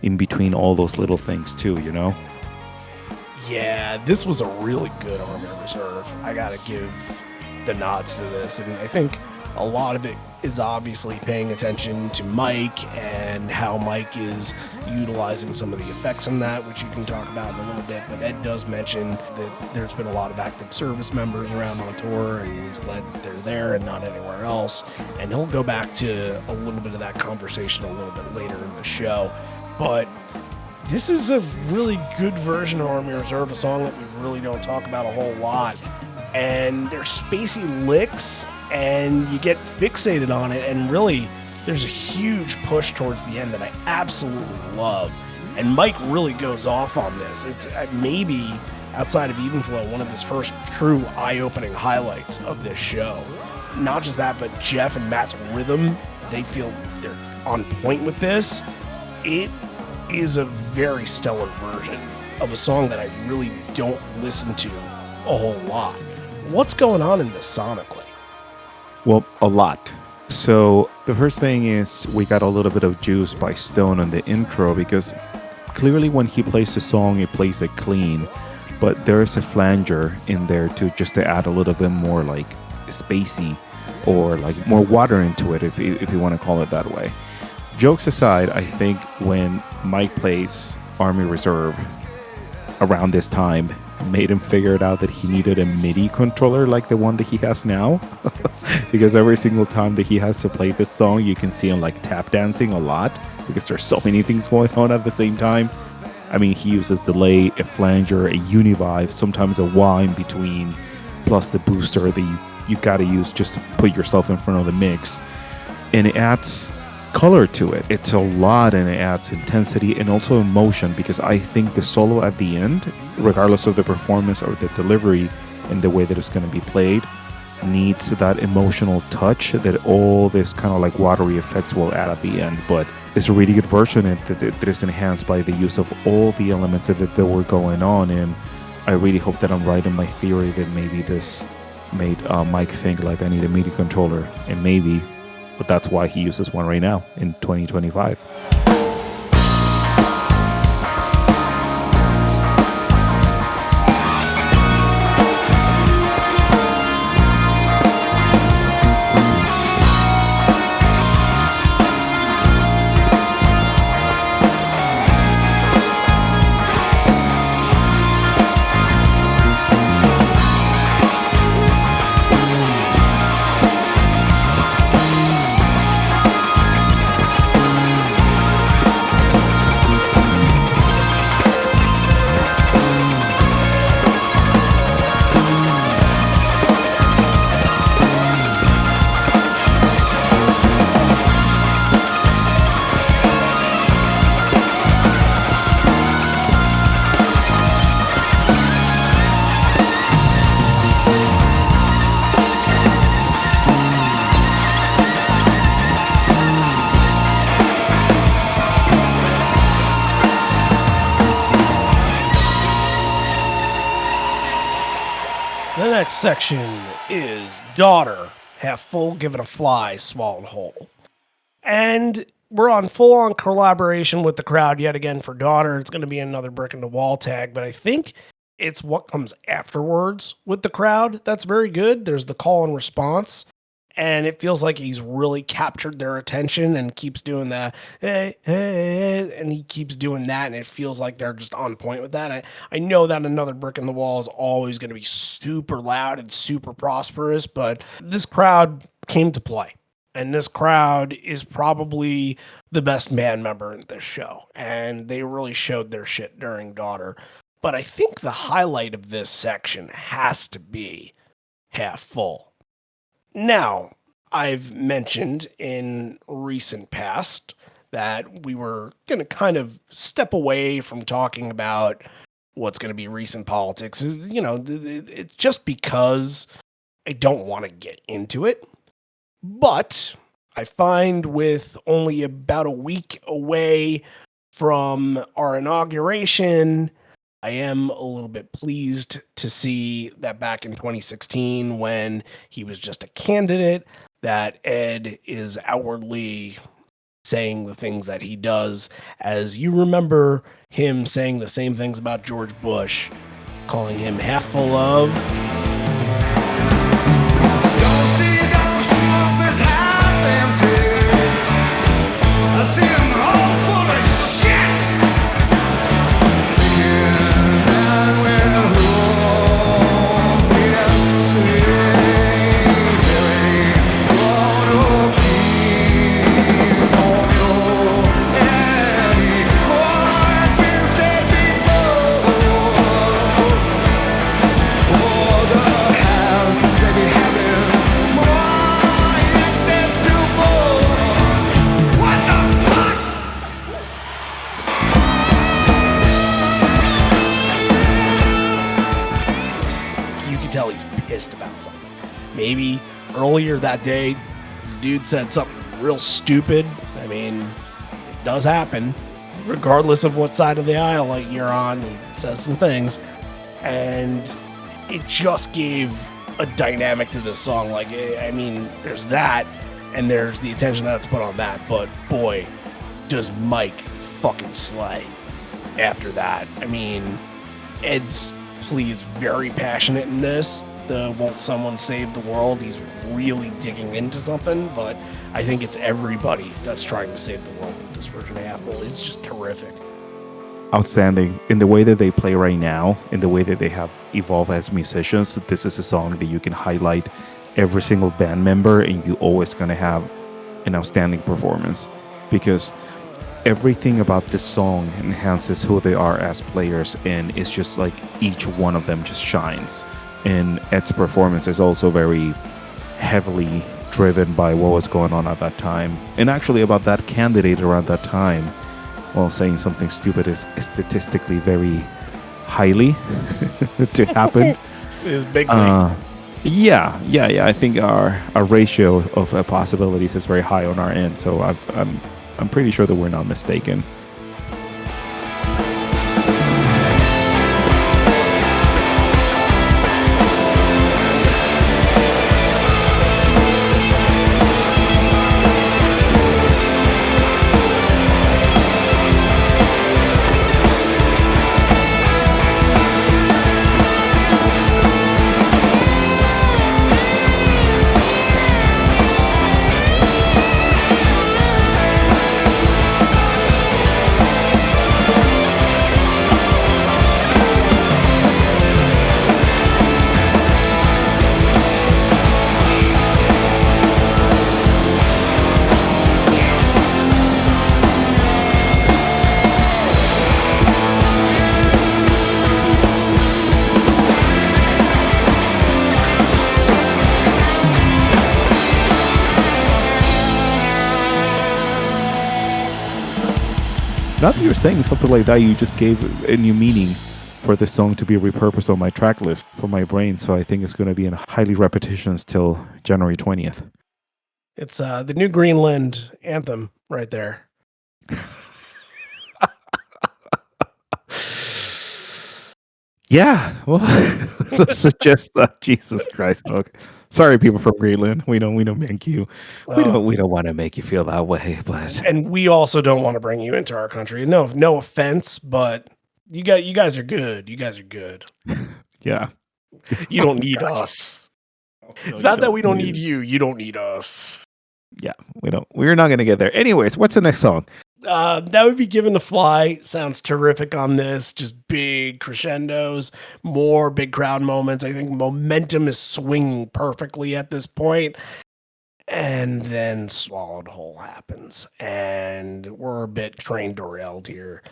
Speaker 3: in between all those little things too, you know?
Speaker 1: Yeah, this was a really good Army Reserve. I gotta give the nods to this, and I think a lot of it is obviously paying attention to Mike and how Mike is utilizing some of the effects in that, which you can talk about in a little bit. But Ed does mention that there's been a lot of active service members around on tour, and he's glad that they're there and not anywhere else. And he'll go back to a little bit of that conversation a little bit later in the show. But this is a really good version of Army Reserve, a song that we really don't talk about a whole lot. And there's spacey licks, and you get fixated on it, and really there's a huge push towards the end that I absolutely love. And Mike really goes off on this. It's maybe, outside of Even Flow, one of his first true eye-opening highlights of this show. Not just that, but Jeff and Matt's rhythm, they feel they're on point with this. It is a very stellar version of a song that I really don't listen to a whole lot. What's going on in this sonically?
Speaker 3: Well, a lot. So the first thing is we got a little bit of juice by Stone on the intro, because clearly when he plays the song, he plays it clean, but there is a flanger in there to add a little bit more like spacey or like more water into it, if you want to call it that way. Jokes aside, I think when Mike plays Army Reserve around this time, made him figure it out that he needed a MIDI controller like the one that he has now. Because every single time that he has to play this song, you can see him like tap dancing a lot, because there's so many things going on at the same time. I mean, he uses delay, a flanger, a univibe, sometimes a wah in between, plus the booster that you gotta use just to put yourself in front of the mix. And it adds color to it. It's a lot, and it adds intensity and also emotion, because I think the solo at the end, regardless of the performance or the delivery and the way that it's going to be played, needs that emotional touch that all this kind of like watery effects will add at the end. But it's a really good version that is enhanced by the use of all the elements that were going on. And I really hope that I'm right in my theory that maybe this made Mike think like I need a MIDI controller, and maybe, but that's why he uses one right now in 2025.
Speaker 1: The next section is Daughter, Half Full, Given a Fly, Swallowed Whole. And we're on full-on collaboration with the crowd yet again for Daughter. It's going to be another brick in the wall tag, but I think it's what comes afterwards with the crowd that's very good. There's the call and response, and it feels like he's really captured their attention and keeps doing that, hey, hey, and he keeps doing that, and it feels like they're just on point with that. I know that another brick in the wall is always going to be super loud and super prosperous, but this crowd came to play. And this crowd is probably the best band member in this show. And they really showed their shit during Daughter. But I think the highlight of this section has to be Half Full. Now, I've mentioned in recent past that we were going to kind of step away from talking about what's going to be recent politics. You know, it's just because I don't want to get into it. But I find with only about a week away from our inauguration, I am a little bit pleased to see that back in 2016, when he was just a candidate, that Ed is outwardly saying the things that he does. As you remember him saying the same things about George Bush, calling him half full of... tell he's pissed about something. Maybe earlier that day, dude said something real stupid. I mean, it does happen. Regardless of what side of the aisle you're on, he says some things. And it just gave a dynamic to this song. Like, I mean, there's that, and there's the attention that's put on that. But boy, does Mike fucking slay after that. I mean, Ed's please very passionate in this. The won't someone save the world? He's really digging into something, but I think it's everybody that's trying to save the world with this version of Half Full. It's just terrific.
Speaker 3: Outstanding. In the way that they play right now, in the way that they have evolved as musicians, this is a song that you can highlight every single band member and you always going to have an outstanding performance, because everything about this song enhances who they are as players, and it's just like each one of them just shines. And Ed's performance is also very heavily driven by what was going on at that time, and actually about that candidate around that time. Well, saying something stupid is statistically very highly to happen.
Speaker 1: It is big thing.
Speaker 3: Yeah. I think our ratio of possibilities is very high on our end, so I'm pretty sure that we're not mistaken. Now that you're saying something like that, you just gave a new meaning for this song to be repurposed on my track list for my brain. So I think it's going to be in highly repetitions till January 20th.
Speaker 1: It's the New Greenland anthem right there.
Speaker 3: Yeah, well, let's suggest that. Jesus Christ, okay. Sorry, people from Greenland. We don't make you. We don't want to make you feel that way, but
Speaker 1: And we also don't want to bring you into our country. No offense, but you guys are good. You guys are good.
Speaker 3: yeah,
Speaker 1: You don't need us. It's not that we don't need you. You don't need us.
Speaker 3: Yeah, we don't. We're not going to get there. Anyways, what's the next song?
Speaker 1: That would be Given to Fly. Sounds terrific on this. Just big crescendos, more big crowd moments. I think momentum is swinging perfectly at this point. And then Swallowed Whole happens. And we're a bit train derailed here.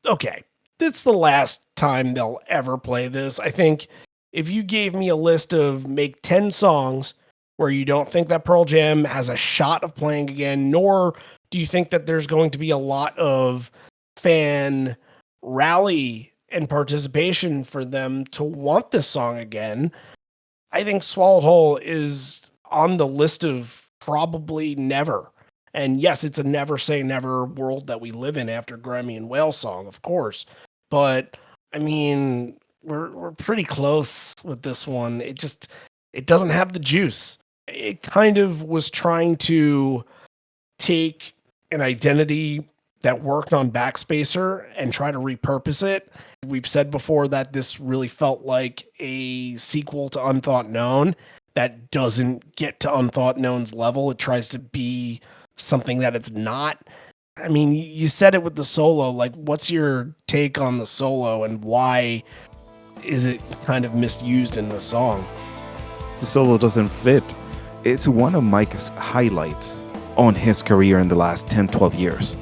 Speaker 1: Okay. It's the last time they'll ever play this. I think if you gave me a list of make 10 songs where you don't think that Pearl Jam has a shot of playing again, nor do you think that there's going to be a lot of fan rally and participation for them to want this song again, I think Swallowed Whole is on the list of probably never. And yes, it's a never say never world that we live in after Grammy and Whale song, of course. But I mean, we're pretty close with this one. It doesn't have the juice. It kind of was trying to take an identity that worked on Backspacer and try to repurpose it. We've said before that this really felt like a sequel to Unthought Known that doesn't get to Unthought Known's level. It tries to be something that it's not. I mean, you said it with the solo. Like, what's your take on the solo and why is it kind of misused in the song?
Speaker 3: The solo doesn't fit. It's one of Mike's highlights on his career in the last 10, 12 years.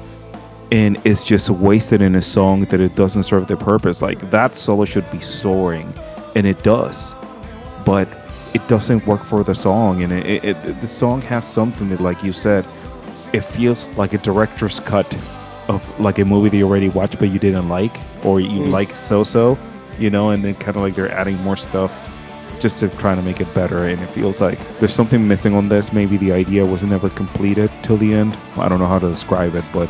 Speaker 3: And it's just wasted in a song that it doesn't serve the purpose. Like, that solo should be soaring, and it does. But it doesn't work for the song. And the song has something that, like you said, it feels like a director's cut of like a movie that you already watched but you didn't like, or you like so-so, you know, and then kind of like they're adding more stuff just to try to make it better. And it feels like there's something missing on this. Maybe the idea was never completed till the end. I don't know how to describe it, but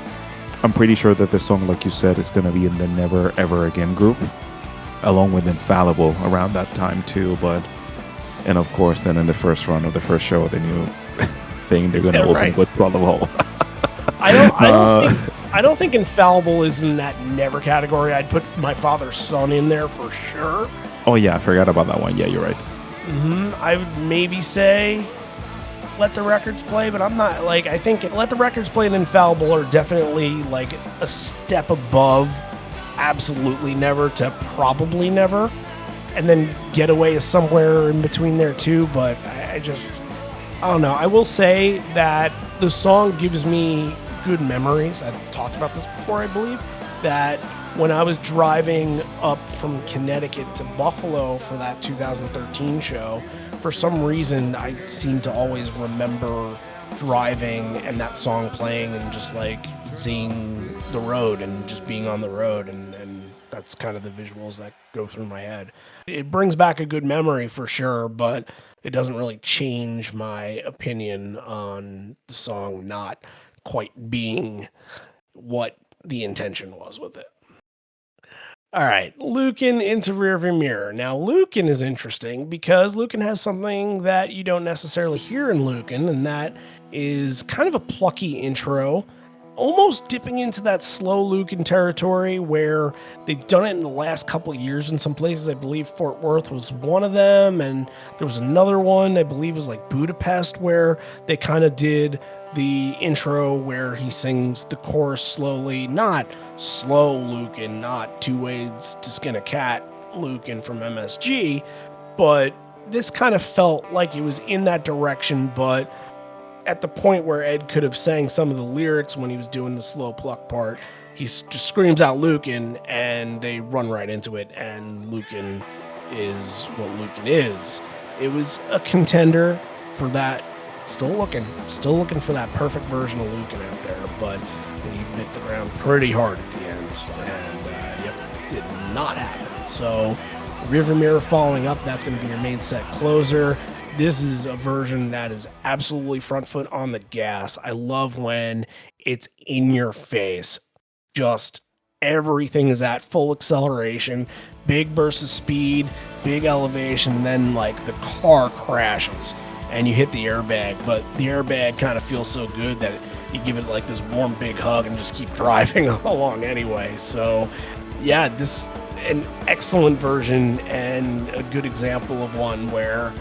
Speaker 3: I'm pretty sure that the song, like you said, is going to be in the Never Ever Again group, along with Infallible around that time too. And of course, then in the first run of the first show of the new thing, they're going to open with Swallowed Whole.
Speaker 1: I don't think Infallible is in that never category. I'd put My Father's Son in there for sure.
Speaker 3: Oh yeah, I forgot about that one. Yeah, you're right.
Speaker 1: I would maybe say Let the Records Play, but I'm not like, I think Let the Records Play and Infallible are definitely like a step above Absolutely Never to Probably Never. And then Getaway is somewhere in between there too, but I don't know. I will say that the song gives me good memories. I've talked about this before, I believe, that when I was driving up from Connecticut to Buffalo for that 2013 show, for some reason, I seem to always remember driving and that song playing and just like seeing the road and just being on the road and That's kind of the visuals that go through my head. It brings back a good memory for sure, but it doesn't really change my opinion on the song not quite being what the intention was with it. All right, Lucan into Rearview Mirror. Now, Lucan is interesting because Lucan has something that you don't necessarily hear in Lucan, and that is kind of a plucky intro, almost dipping into that slow Lucan territory where they've done it in the last couple of years in some places. I believe Fort Worth was one of them, and there was another one, I believe it was like Budapest, where they kind of did the intro where he sings the chorus slowly, not slow Lucan, not Two Ways to Skin a Cat Lucan from MSG, but this kind of felt like it was in that direction, but at the point where Ed could have sang some of the lyrics when he was doing the slow pluck part, he just screams out Lucan and they run right into it, and Lucan is what Lucan is. It was a contender for that. Still looking for that perfect version of Lucan out there, but he hit the ground pretty hard at the end, and it did not happen. So, Rearview Mirror following up, that's going to be your main set closer. This is a version that is absolutely front foot on the gas. I love when it's in your face. Just everything is at full acceleration, big burst of speed, big elevation, then like the car crashes and you hit the airbag, but the airbag kind of feels so good that you give it like this warm big hug and just keep driving along anyway. So yeah, this an excellent version and a good example of one where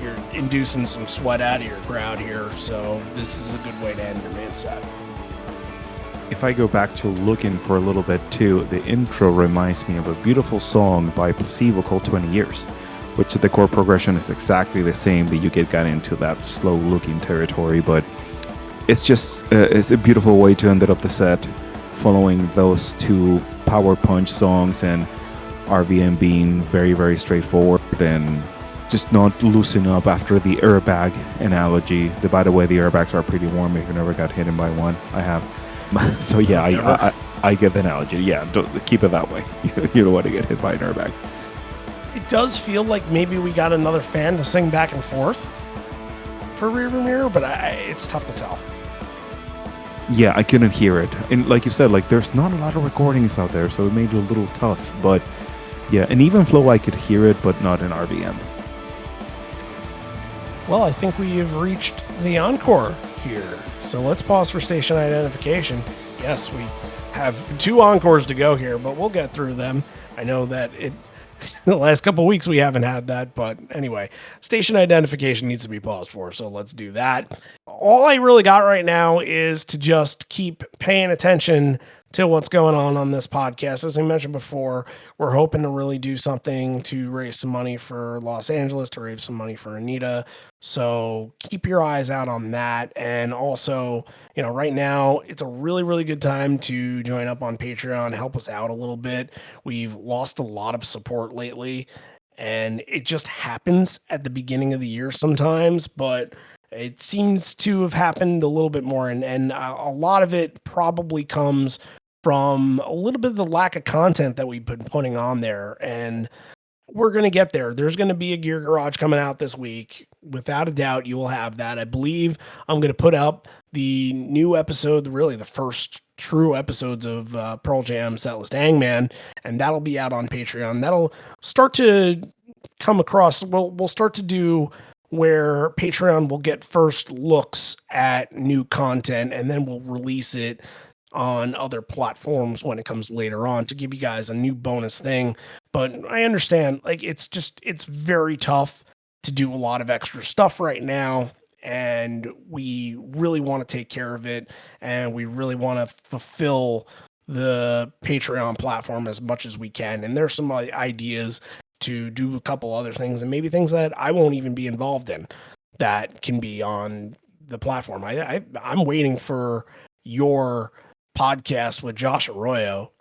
Speaker 1: you're inducing some sweat out of your crowd here. So this is a good way to end your main set.
Speaker 3: If I go back to Looking for a little bit too, the intro reminds me of a beautiful song by Placebo called 20 Years, which the chord progression is exactly the same, that you got into that slow looking territory, but it's just it's a beautiful way to end up the set, following those two power punch songs and RVM being very, very straightforward and just not loosen up after the airbag analogy. By the way, the airbags are pretty warm if you never got hit by one. I have. So yeah, I get the analogy. Yeah, don't, keep it that way. You don't want to get hit by an airbag.
Speaker 1: It does feel like maybe we got another fan to sing back and forth for Rearview Mirror, but it's tough to tell.
Speaker 3: Yeah, I couldn't hear it. And like you said, like there's not a lot of recordings out there, so it made it a little tough. But yeah, and even flow, I could hear it, but not in RVM.
Speaker 1: Well, I think we have reached the encore here. So let's pause for station identification. Yes, we have 2 encores to go here, but we'll get through them. I know that the last couple of weeks we haven't had that, but anyway, station identification needs to be paused for, so let's do that. All I really got right now is to just keep paying attention to what's going on this podcast. As we mentioned before, we're hoping to really do something to raise some money for Los Angeles, to raise some money for Anita. So keep your eyes out on that. And also, right now it's a really, really good time to join up on Patreon, help us out a little bit. We've lost a lot of support lately, and it just happens at the beginning of the year sometimes, but it seems to have happened a little bit more, and a lot of it probably comes from a little bit of the lack of content that we've been putting on there, and we're going to get there. There's going to be a Gear Garage coming out this week. Without a doubt, you will have that. I believe I'm going to put up the new episode, really the first true episodes of Pearl Jam Setlist Hangman, and that'll be out on Patreon. That'll start to come across. We'll start to do where Patreon will get first looks at new content, and then we'll release it on other platforms when it comes later on to give you guys a new bonus thing. But I understand, like, it's very tough to do a lot of extra stuff right now, and we really want to take care of it, and we really want to fulfill the Patreon platform as much as we can. And there's some ideas to do a couple other things, and maybe things that I won't even be involved in that can be on the platform. I'm waiting for your podcast with Josh Arroyo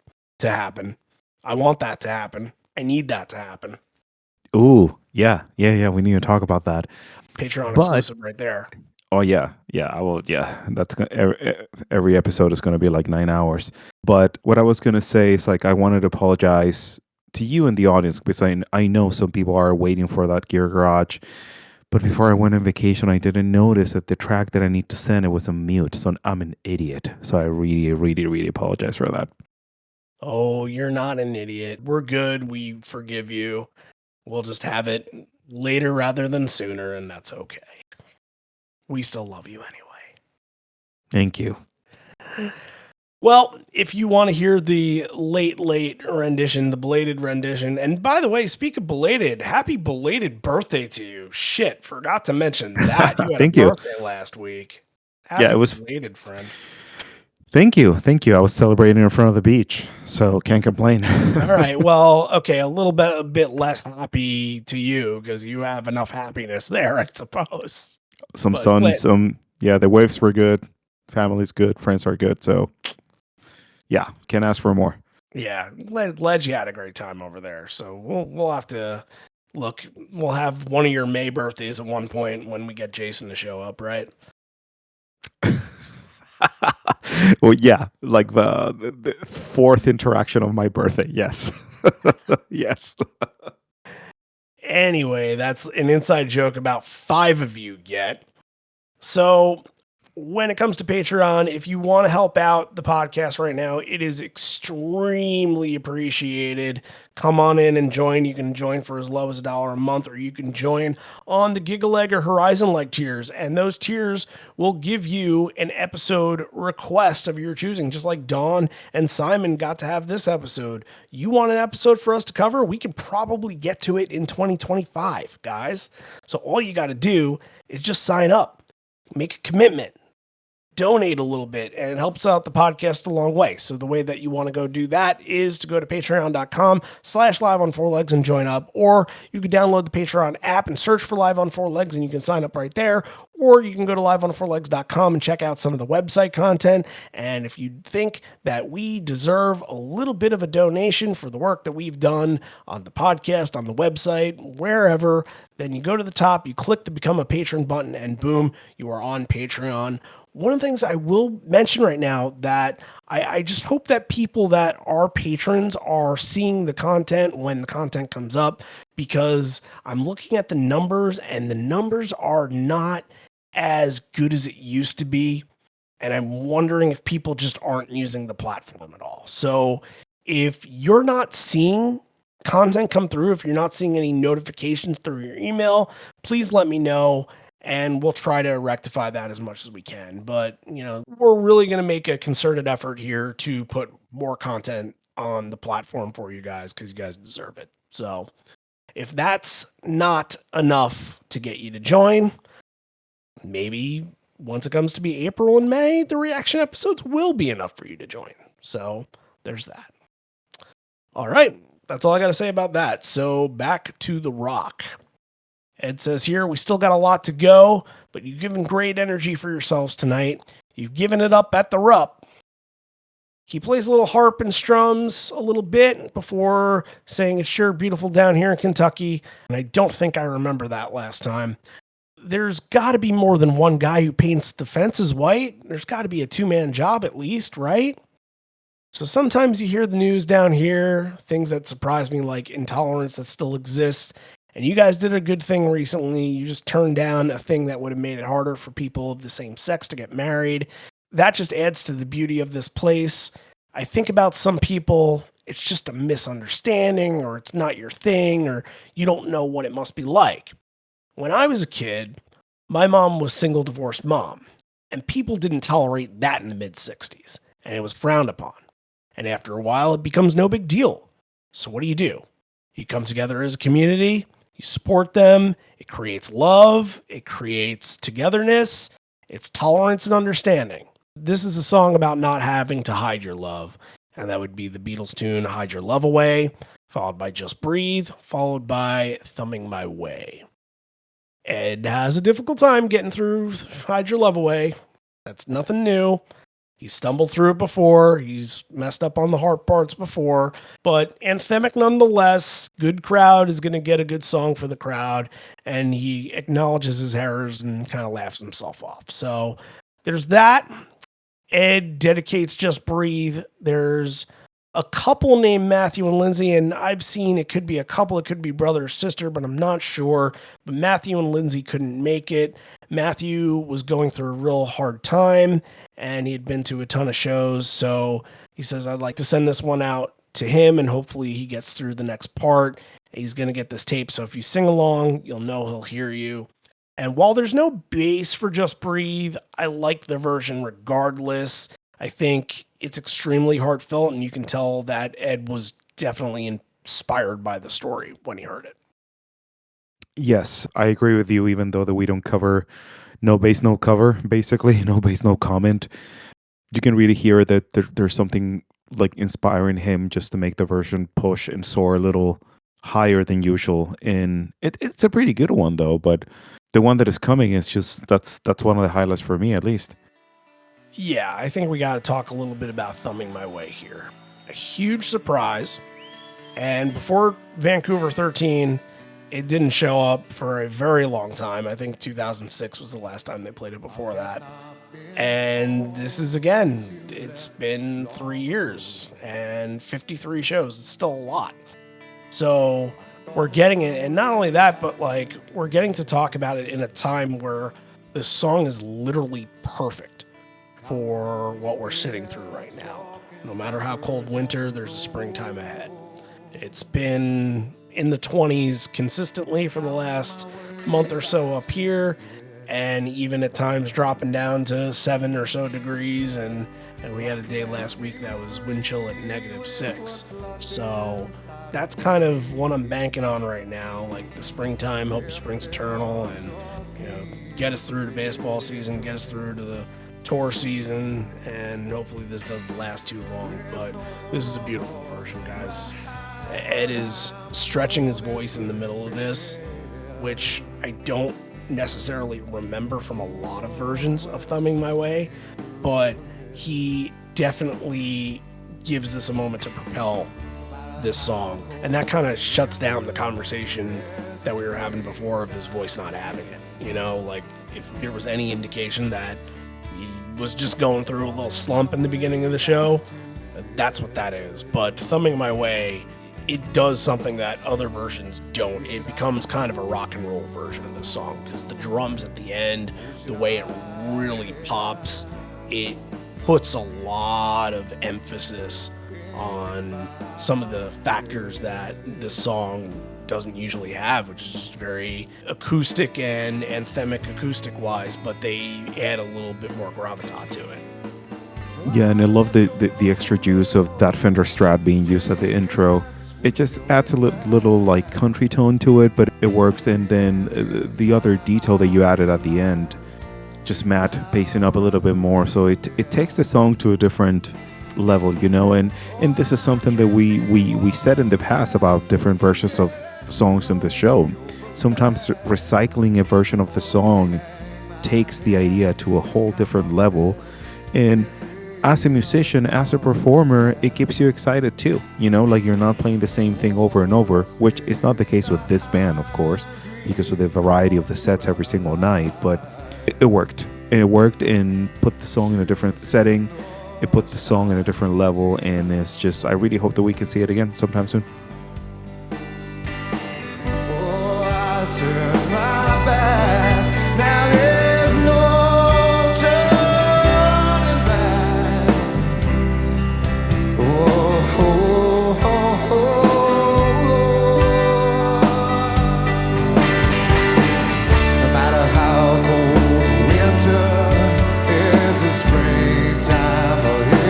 Speaker 1: to happen. I want that to happen. I need that to happen.
Speaker 3: Ooh, yeah. We need to talk about that.
Speaker 1: Patreon exclusive right there.
Speaker 3: Oh yeah, yeah. I will. Yeah, that's gonna. Every episode is going to be like 9 hours. But what I was going to say is like I wanted to apologize to you and the audience because I know some people are waiting for that Gear Garage. But before I went on vacation, I didn't notice that the track that I need to send it was on mute. So I'm an idiot. So I really, really, really apologize for that.
Speaker 1: Oh, you're not an idiot. We're good. We forgive you. We'll just have it later rather than sooner, and that's okay. We still love you anyway.
Speaker 3: Thank you.
Speaker 1: Well, if you want to hear the late rendition, the belated rendition, and by the way, speak of belated, happy belated birthday to you. Shit, forgot to mention that. You had
Speaker 3: Thank
Speaker 1: a
Speaker 3: you.
Speaker 1: birthday last week. Happy
Speaker 3: Yeah, it was
Speaker 1: belated, friend.
Speaker 3: Thank you. Thank you. I was celebrating in front of the beach, so can't complain.
Speaker 1: All right. Well, okay, a bit less happy to you because you have enough happiness there, I suppose.
Speaker 3: Some
Speaker 1: But
Speaker 3: sun,
Speaker 1: glad-
Speaker 3: yeah, the waves were good. Family's good. Friends are good. So, yeah, can't ask for more.
Speaker 1: Yeah, glad you had a great time over there. So we'll have to look. We'll have one of your May birthdays at one point when we get Jason to show up, right?
Speaker 3: Well, yeah, like the fourth interaction of my birthday. Yes. Yes.
Speaker 1: Anyway, that's an inside joke about 5 of you get. So when it comes to Patreon, if you want to help out the podcast right now, it is extremely appreciated. Come on in and join. You can join for as low as $1 a month, or you can join on the Gigaleg or Horizon Leg tiers. And those tiers will give you an episode request of your choosing, just like Dawn and Simon got to have this episode. You want an episode for us to cover? We can probably get to it in 2025, guys. So all you got to do is just sign up, make a commitment, donate a little bit, and it helps out the podcast a long way. So the way that you want to go do that is to go to patreon.com/live on 4 legs and join up, or you can download the Patreon app and search for Live on 4 legs and you can sign up right there, or you can go to liveon4legs.com and check out some of the website content. And if you think that we deserve a little bit of a donation for the work that we've done on the podcast, on the website, wherever, then you go to the top, you click the become a patron button, and boom, you are on Patreon. One of the things I will mention right now that I just hope that people that are patrons are seeing the content when the content comes up, because I'm looking at the numbers and the numbers are not as good as it used to be. And I'm wondering if people just aren't using the platform at all. So if you're not seeing content come through, if you're not seeing any notifications through your email, please let me know, and we'll try to rectify that as much as we can. But, we're really going to make a concerted effort here to put more content on the platform for you guys, because you guys deserve it. So if that's not enough to get you to join, maybe once it comes to be April and May, the reaction episodes will be enough for you to join. So there's that. All right. That's all I got to say about that. So back to the rock. Ed says here, we still got a lot to go, but you've given great energy for yourselves tonight. You've given it up at the Rupp. He plays a little harp and strums a little bit before saying it's sure beautiful down here in Kentucky. And I don't think I remember that last time. There's got to be more than one guy who paints the fences white. There's got to be a 2-man job at least, right? So sometimes you hear the news down here, things that surprise me, like intolerance that still exists. And you guys did a good thing recently. You just turned down a thing that would have made it harder for people of the same sex to get married. That just adds to the beauty of this place. I think about some people, it's just a misunderstanding, or it's not your thing, or you don't know what it must be like. When I was a kid, my mom was single divorced mom, and people didn't tolerate that in the mid-60s, and it was frowned upon. And after a while, it becomes no big deal. So what do? You come together as a community, you support them, it creates love, it creates togetherness, it's tolerance and understanding. This is a song about not having to hide your love, and that would be the Beatles tune, Hide Your Love Away, followed by Just Breathe, followed by Thumbing My Way. Ed has a difficult time getting through Hide Your Love Away. That's nothing new. He's stumbled through it before. He's messed up on the harp parts before, but anthemic nonetheless. Good crowd is going to get a good song for the crowd, and he acknowledges his errors and kind of laughs himself off. So there's that. Ed dedicates Just Breathe. There's a couple named Matthew and Lindsay, and I've seen it could be a couple, it could be brother or sister, but I'm not sure. But Matthew and Lindsay couldn't make it. Matthew was going through a real hard time, and he had been to a ton of shows. So he says, I'd like to send this one out to him, and hopefully he gets through the next part. He's going to get this tape, so if you sing along, you'll know he'll hear you. And while there's no bass for Just Breathe, I like the version regardless. I think it's extremely heartfelt, and you can tell that Ed was definitely inspired by the story when he heard it.
Speaker 3: Yes, I agree with you, even though that we don't cover no bass, no cover, basically, no bass, no comment. You can really hear that there's something like inspiring him just to make the version push and soar a little higher than usual. And it's a pretty good one, though, but the one that is coming is just, that's one of the highlights for me, at least.
Speaker 1: Yeah, I think we got to talk a little bit about Thumbing My Way here. A huge surprise. And before Vancouver 13, it didn't show up for a very long time. I think 2006 was the last time they played it before that. And this is, again, it's been 3 years and 53 shows. It's still a lot. So we're getting it. And not only that, but like we're getting to talk about it in a time where this song is literally perfect for what we're sitting through right now. No matter how cold winter, there's a springtime ahead. It's been in the 20s consistently for the last month or so up here, and even at times dropping down to 7 or so degrees, and we had a day last week that was wind chill at -6. So that's kind of what I'm banking on right now, like the springtime, hope spring's eternal, and get us through to baseball season, get us through to the tour season, and hopefully this doesn't last too long. But this is a beautiful version, guys. Ed is stretching his voice in the middle of this, which I don't necessarily remember from a lot of versions of Thumbing My Way, but he definitely gives this a moment to propel this song, and that kind of shuts down the conversation that we were having before of his voice not having it. Like if there was any indication that he was just going through a little slump in the beginning of the show, that's what that is. But Thumbing My Way, it does something that other versions don't. It becomes kind of a rock and roll version of this song because the drums at the end, the way it really pops, it puts a lot of emphasis on some of the factors that this song doesn't usually have, which is just very acoustic and anthemic acoustic wise, but they add a little bit more gravitas to it.
Speaker 3: Yeah, and I love the extra juice of that Fender Strat being used at the intro. It just adds a little like country tone to it, but it works. And then the other detail that you added at the end, just Matt pacing up a little bit more. So it takes the song to a different level, and this is something that we said in the past about different versions of songs in the show. Sometimes recycling a version of the song takes the idea to a whole different level, and as a musician, as a performer, it keeps you excited too. Like you're not playing the same thing over and over, which is not the case with this band, of course, because of the variety of the sets every single night. But it worked, and it worked and put the song in a different setting. It put the song in a different level, and it's just, I really hope that we can see it again sometime soon.
Speaker 4: Oh, I turn my back. Now there's no turning back. Oh, oh, oh, oh. No matter how cold winter is, the springtime ahead.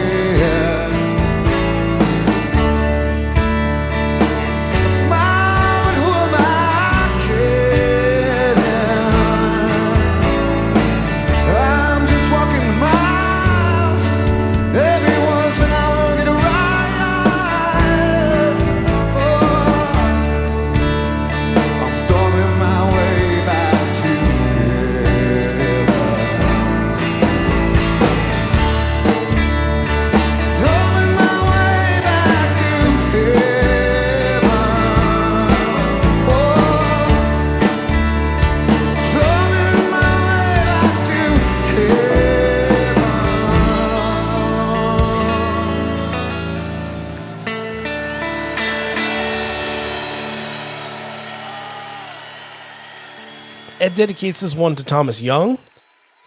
Speaker 1: dedicates this one to Thomas Young.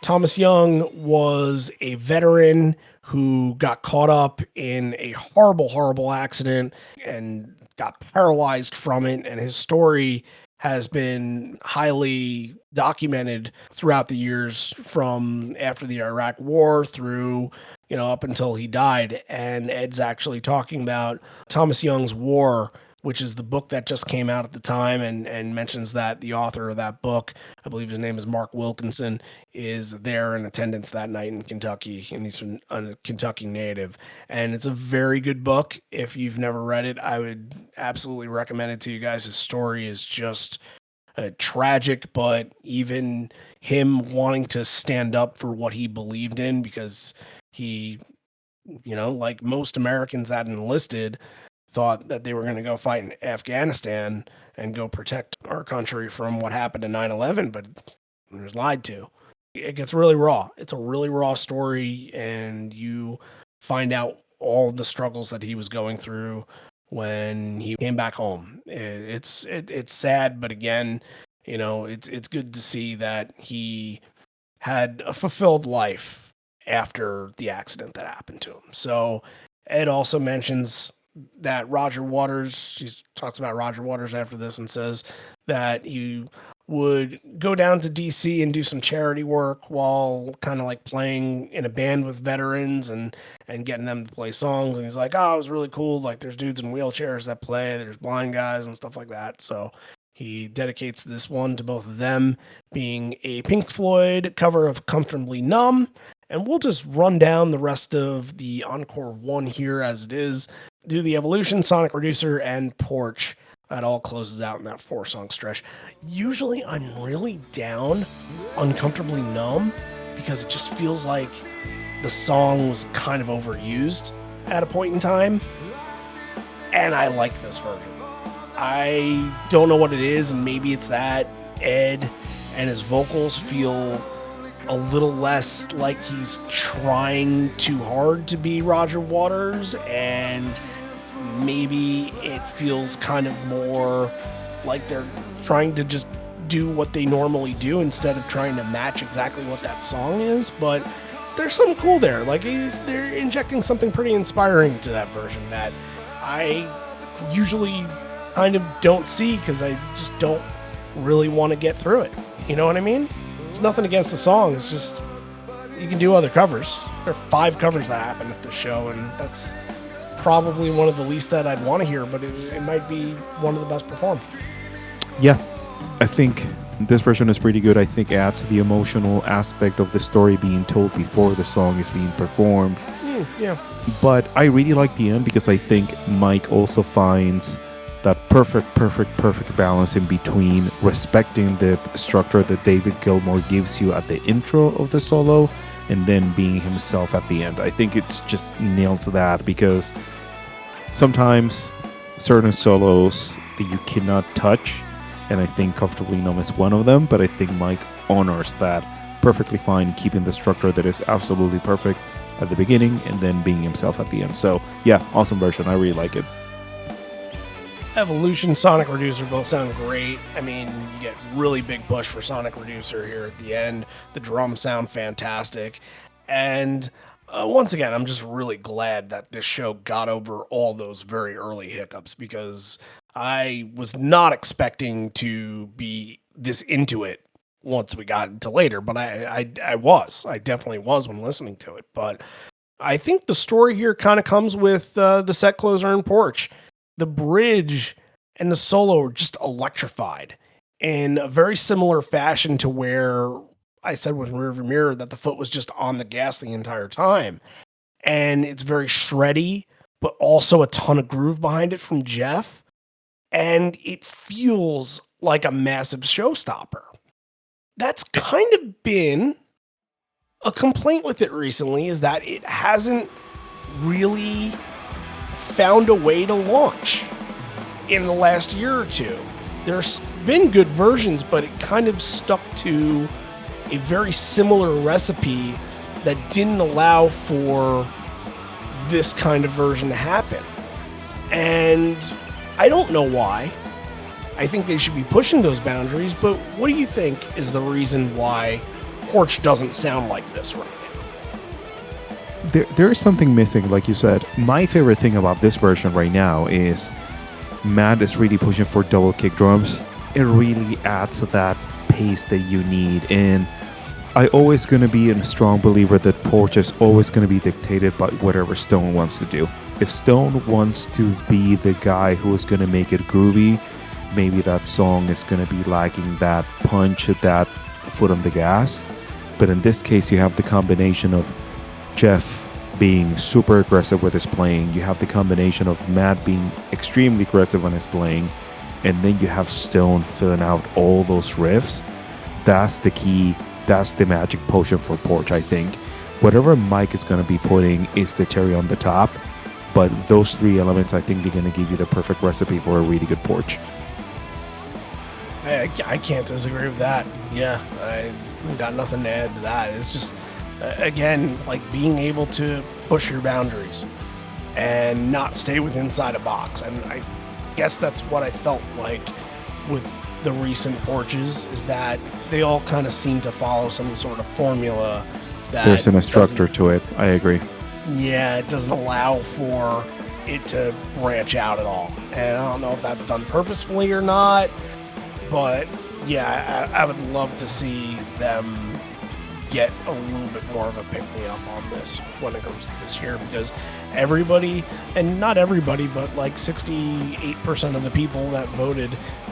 Speaker 1: Thomas Young was a veteran who got caught up in a horrible, horrible accident and got paralyzed from it. And his story has been highly documented throughout the years, from after the Iraq War through, up until he died. And Ed's actually talking about Thomas Young's War, which is the book that just came out at the time, and mentions that the author of that book, I believe his name is Mark Wilkinson, is there in attendance that night in Kentucky, and he's a Kentucky native. And it's a very good book. If you've never read it, I would absolutely recommend it to you guys. His story is just tragic, but even him wanting to stand up for what he believed in, because he, like most Americans that enlisted, thought that they were going to go fight in Afghanistan and go protect our country from what happened in 9/11, but he was lied to. It gets really raw. It's a really raw story, and you find out all the struggles that he was going through when he came back home. It's sad, but again, it's good to see that he had a fulfilled life after the accident that happened to him. So Ed also mentions that Roger Waters, he talks about Roger Waters after this and says that he would go down to DC and do some charity work while kind of like playing in a band with veterans and getting them to play songs. And he's like, oh, it was really cool. Like, there's dudes in wheelchairs that play, there's blind guys and stuff like that. So he dedicates this one to both of them, being a Pink Floyd cover of Comfortably Numb. And we'll just run down the rest of the Encore 1 here as it is. Do the Evolution, Sonic Reducer, and Porch. That all closes out in that 4-song stretch. Usually I'm really down Uncomfortably Numb because it just feels like the song was kind of overused at a point in time. And I like this version. I don't know what it is, and maybe it's that Ed and his vocals feel a little less like he's trying too hard to be Roger Waters, and maybe it feels kind of more like they're trying to just do what they normally do instead of trying to match exactly what that song is. But there's something cool there. Like, they're injecting something pretty inspiring to that version that I usually kind of don't see because I just don't really want to get through it. You know what I mean? It's nothing against the song. It's just, you can do other covers. There are 5 covers that happen at the show, and that's probably one of the least that I'd want to hear, but it might be one of the best performed.
Speaker 3: Yeah, I think this version is pretty good. I think it adds the emotional aspect of the story being told before the song is being performed.
Speaker 1: Yeah.
Speaker 3: But I really like the end because I think Mike also finds that perfect balance in between respecting the structure that David Gilmour gives you at the intro of the solo and then being himself at the end. I think it's just nails that, because sometimes certain solos that you cannot touch, and I think Comfortably Numb is one of them, but I think Mike honors that perfectly fine, keeping the structure that is absolutely perfect at the beginning and then being himself at the end. So yeah, awesome version. I really like it.
Speaker 1: Evolution, Sonic Reducer both sound great. I mean, you get really big push for Sonic Reducer here at the end. The drums sound fantastic. And once again, I'm just really glad that this show got over all those very early hiccups, because I was not expecting to be this into it once we got into later, but I definitely was when listening to it. But I think the story here kind of comes with the set closer and Porch. The bridge and the solo are just electrified in a very similar fashion to where I said with Rearviewmirror that the foot was just on the gas the entire time. And it's very shreddy, but also a ton of groove behind it from Jeff. And it feels like a massive showstopper. That's kind of been a complaint with it recently, is that it hasn't really found a way to launch in the last year or two. There's been good versions, but it kind of stuck to a very similar recipe that didn't allow for this kind of version to happen. And I don't know why. I think they should be pushing those boundaries, but what do you think is the reason why Porch doesn't sound like this right now?
Speaker 3: There is something missing, like you said. My favorite thing about this version right now is Matt is really pushing for double kick drums. It really adds that pace that you need. And I always going to be a strong believer that Porch is always going to be dictated by whatever Stone wants to do. If Stone wants to be the guy who is going to make it groovy, maybe that song is going to be lacking that punch, that foot on the gas. But in this case, you have the combination of Jeff being super aggressive with his playing. You have the combination of Matt being extremely aggressive on his playing. And then you have Stone filling out all those riffs. That's the key. That's the magic potion for Porch, I think. Whatever Mike is going to be putting is the cherry on the top. But those three elements, I think they're going to give you the perfect recipe for a really good Porch.
Speaker 1: I can't disagree with that. Yeah, I got nothing to add to that. It's just, again, like being able to push your boundaries and not stay within inside a box. And I guess that's what I felt like with the recent Porches, is that they all kind of seem to follow some sort of formula. That
Speaker 3: there's a structure to it. I agree.
Speaker 1: Yeah, it doesn't allow for it to branch out at all. And I don't know if that's done purposefully or not. But yeah, I would love to see them get a little bit more of a pick-me-up on this when it comes to this year, because everybody, and not everybody, but like 68% of the people that voted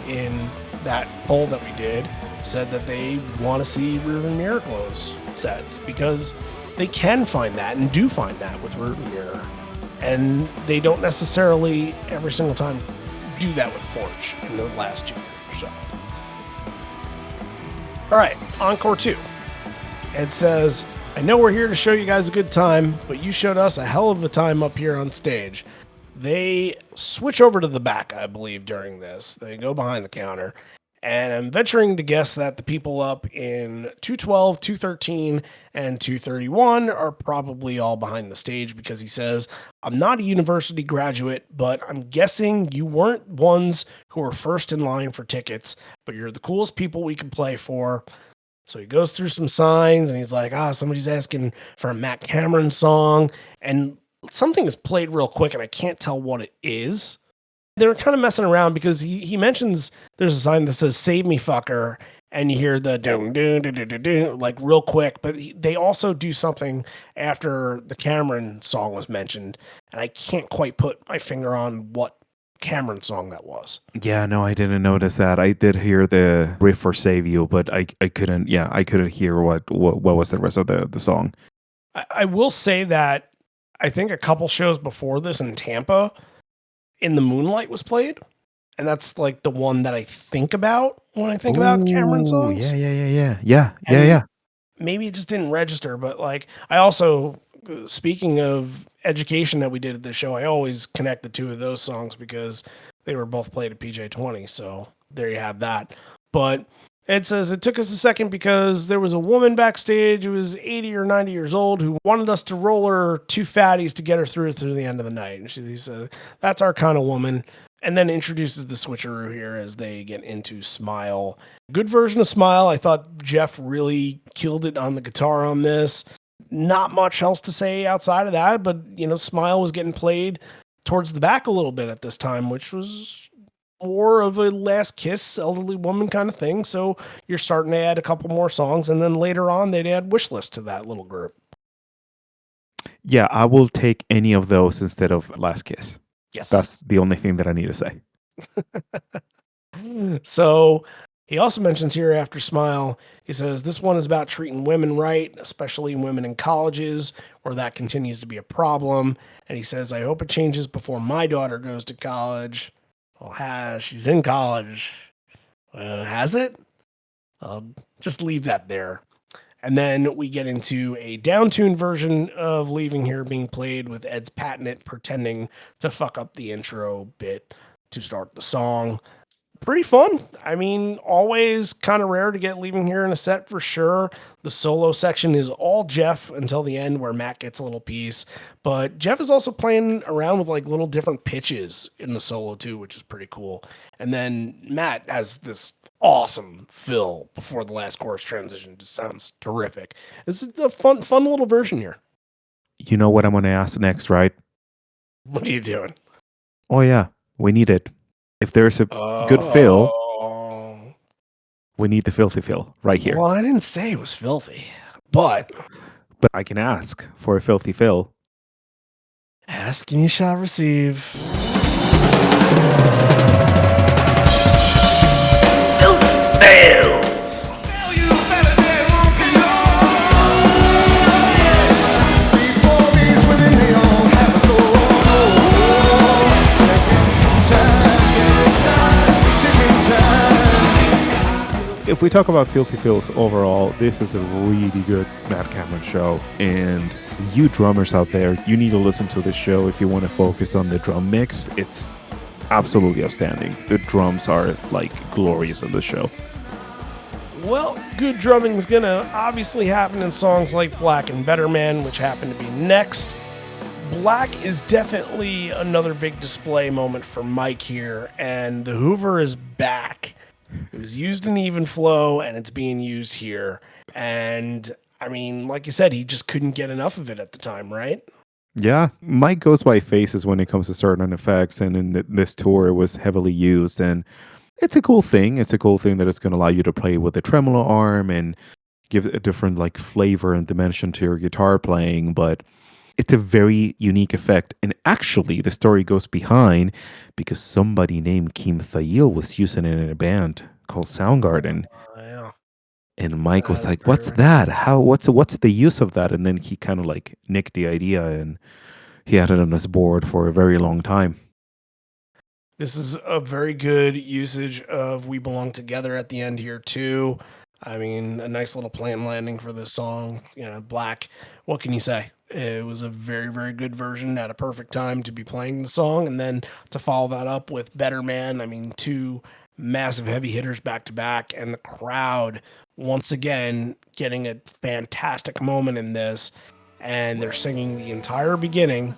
Speaker 1: in that poll that we did said that they want to see Rearviewmirror close sets, because they can find that and do find that with Rearviewmirror. And they don't necessarily every single time do that with Porch in the last 2 years or so. All right, Encore 2. It says, I know we're here to show you guys a good time, but you showed us a hell of a time up here on stage. They switch over to the back, I believe, during this. They go behind the counter. And I'm venturing to guess that the people up in 212, 213, and 231 are probably all behind the stage, because he says, I'm not a university graduate, but I'm guessing you weren't ones who were first in line for tickets, but you're the coolest people we could play for. So he goes through some signs and he's like, somebody's asking for a Matt Cameron song. And something is played real quick and I can't tell what it is. They're kind of messing around because he mentions there's a sign that says "Save Me, Fucker," and you hear the dun dun dun dun dun dun, like real quick. But they also do something after the Cameron song was mentioned, and I can't quite put my finger on what Cameron song that was.
Speaker 3: Yeah, no, I didn't notice that. I did hear the riff for "Save You," but I couldn't. Yeah, I couldn't hear what was the rest of the song.
Speaker 1: I will say that I think a couple shows before this in Tampa, In the Moonlight was played, and that's like the one that I think about when I think about Cameron songs.
Speaker 3: Yeah.
Speaker 1: Maybe it just didn't register, but like I also, speaking of education that we did at the show, I always connect the two of those songs because they were both played at PJ20. So there you have that. But it says it took us a second because there was a woman backstage who was 80 or 90 years old who wanted us to roll her 2 fatties to get her through the end of the night. And he said, that's our kind of woman. And then introduces the switcheroo here as they get into Smile. Good version of Smile. I thought Jeff really killed it on the guitar on this. Not much else to say outside of that, but Smile was getting played towards the back a little bit at this time, which was more of a Last Kiss, elderly woman kind of thing. So you're starting to add a couple more songs, and then later on they'd add Wish List to that little group.
Speaker 3: Yeah, I will take any of those instead of Last Kiss.
Speaker 1: Yes.
Speaker 3: That's the only thing that I need to say.
Speaker 1: So he also mentions here after Smile, he says, this one is about treating women right, especially women in colleges where that continues to be a problem. And he says, I hope it changes before my daughter goes to college. Well, she's in college. Has it? I'll just leave that there. And then we get into a downtuned version of Leaving Here being played with Ed's patented pretending to fuck up the intro bit to start the song. Pretty fun. I mean, always kind of rare to get Leaving Here in a set for sure. The solo section is all Jeff until the end where Matt gets a little piece. But Jeff is also playing around with like little different pitches in the solo too, which is pretty cool. And then Matt has this awesome fill before the last chorus transition. Just sounds terrific. This is a fun little version here.
Speaker 3: You know what I'm going to ask next, right?
Speaker 1: What are you doing?
Speaker 3: Oh, yeah. We need it. If there's a good fill, we need the filthy fill right here.
Speaker 1: Well, I didn't say it was filthy, but
Speaker 3: I can ask for a filthy fill.
Speaker 1: ask and you shall receive. Filthy fails.
Speaker 3: If we talk about filthy fills overall, this is a really good Matt Cameron show. And you drummers out there, you need to listen to this show if you want to focus on the drum mix. It's absolutely outstanding. The drums are like glorious on this show.
Speaker 1: Well, good drumming is going to obviously happen in songs like Black and Better Man, which happen to be next. Black is definitely another big display moment for Mike here, and the Hoover is back. It was used in Even Flow, and it's being used here. And, I mean, like you said, he just couldn't get enough of it at the time, right?
Speaker 3: Yeah, Mike goes by faces when it comes to certain effects, and in this tour it was heavily used, and it's a cool thing. It's a cool thing that it's going to allow you to play with the tremolo arm and give a different like flavor and dimension to your guitar playing, but it's a very unique effect. And actually, the story goes behind because somebody named Kim Thayil was using it in a band called Soundgarden.
Speaker 1: Yeah.
Speaker 3: And Mike was like, "What's that? What's the use of that?" And then he kind of like nicked the idea and he had it on his board for a very long time.
Speaker 1: This is a very good usage of We Belong Together at the end here, too. I mean, a nice little plan landing for this song. Black, what can you say? It was a very, very good version at a perfect time to be playing the song. And then to follow that up with Better Man, I mean, two massive heavy hitters back to back. And the crowd, once again, getting a fantastic moment in this. And they're singing the entire beginning.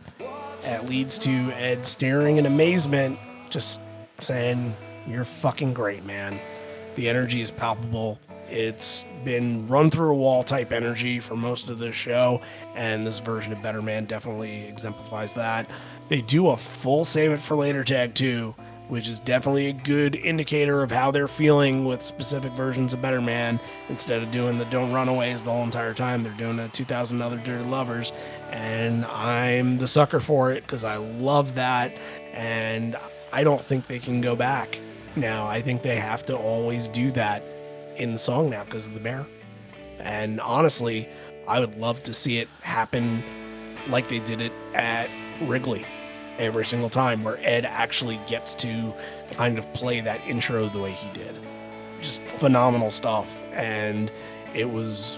Speaker 1: That leads to Ed staring in amazement, just saying, "You're fucking great, man." The energy is palpable. It's been run through a wall type energy for most of this show, and this version of Better Man definitely exemplifies that. They do a full Save It for Later tag too, which is definitely a good indicator of how they're feeling with specific versions of Better Man. Instead of doing the Don't Runaways the whole entire time, they're doing a 2000 Other Dirty Lovers, and I'm the sucker for it because I love that, and I don't think they can go back now. I think they have to always do that in the song now because of the bear. And honestly, I would love to see it happen like they did it at Wrigley every single time, where Ed actually gets to kind of play that intro the way he did. Just phenomenal stuff. And it was,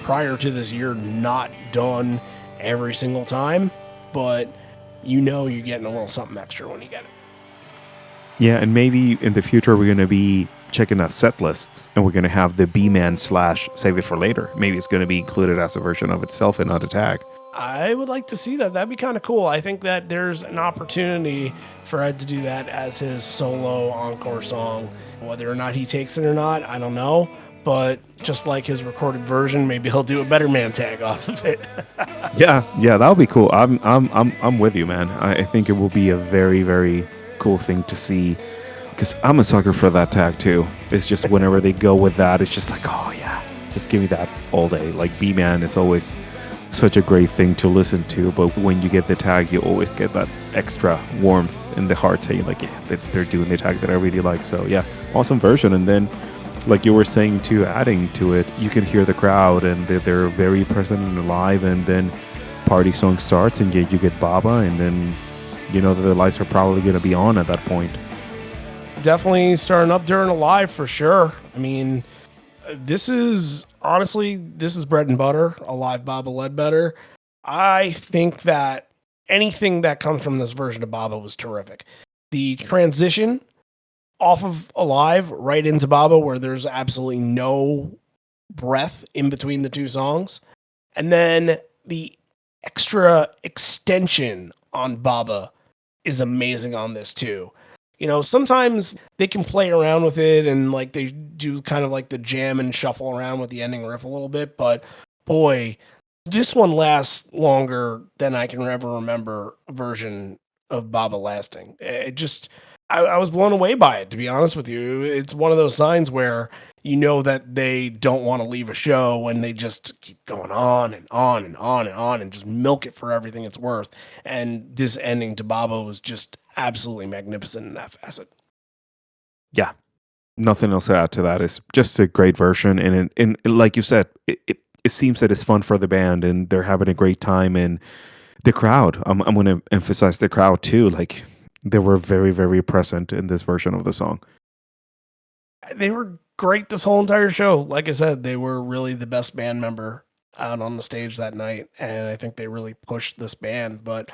Speaker 1: prior to this year, not done every single time, but you're getting a little something extra when you get it.
Speaker 3: Yeah, and maybe in the future we're going to be checking out set lists and we're going to have the B-Man / Save It for Later. Maybe it's going to be included as a version of itself and not a tag.
Speaker 1: I would like to see that. That'd be kind of cool. I think that there's an opportunity for Ed to do that as his solo encore song. Whether or not he takes it or not, I don't know. But just like his recorded version, maybe he'll do a Better Man tag off of it.
Speaker 3: Yeah, that'll be cool. I'm with you, man. I think it will be a very, very cool thing to see, because I'm a sucker for that tag too. It's just whenever they go with that, it's just like, oh yeah, just give me that all day. Like B-Man is always such a great thing to listen to, but when you get the tag, you always get that extra warmth in the heart saying like, yeah, they're doing the tag that I really like. So yeah, awesome version. And then like you were saying too, adding to it, you can hear the crowd and they're very present and alive, and then party song starts and you get Baba, and then you know that the lights are probably going to be on at that point.
Speaker 1: Definitely starting up during a live for sure. I mean, this is bread and butter. A live Baba Ledbetter. I think that anything that comes from this version of Baba was terrific. The transition off of Alive right into Baba, where there's absolutely no breath in between the two songs. And then the extra extension on Baba is amazing on this too. You know, sometimes they can play around with it and like they do kind of like the jam and shuffle around with the ending riff a little bit, but boy, this one lasts longer than I can ever remember a version of Baba lasting. It just, I was blown away by it, to be honest with you. It's one of those signs where you know that they don't want to leave a show when they just keep going on and on and on and on and just milk it for everything it's worth. And this ending to Baba was just absolutely magnificent in that facet.
Speaker 3: Yeah, nothing else to add to that. It's just a great version, and like you said, it seems that it's fun for the band, and they're having a great time, and the crowd. I'm going to emphasize the crowd too. Like they were very, very present in this version of the song.
Speaker 1: They were great this whole entire show. Like I said, they were really the best band member out on the stage that night, and I think they really pushed this band. But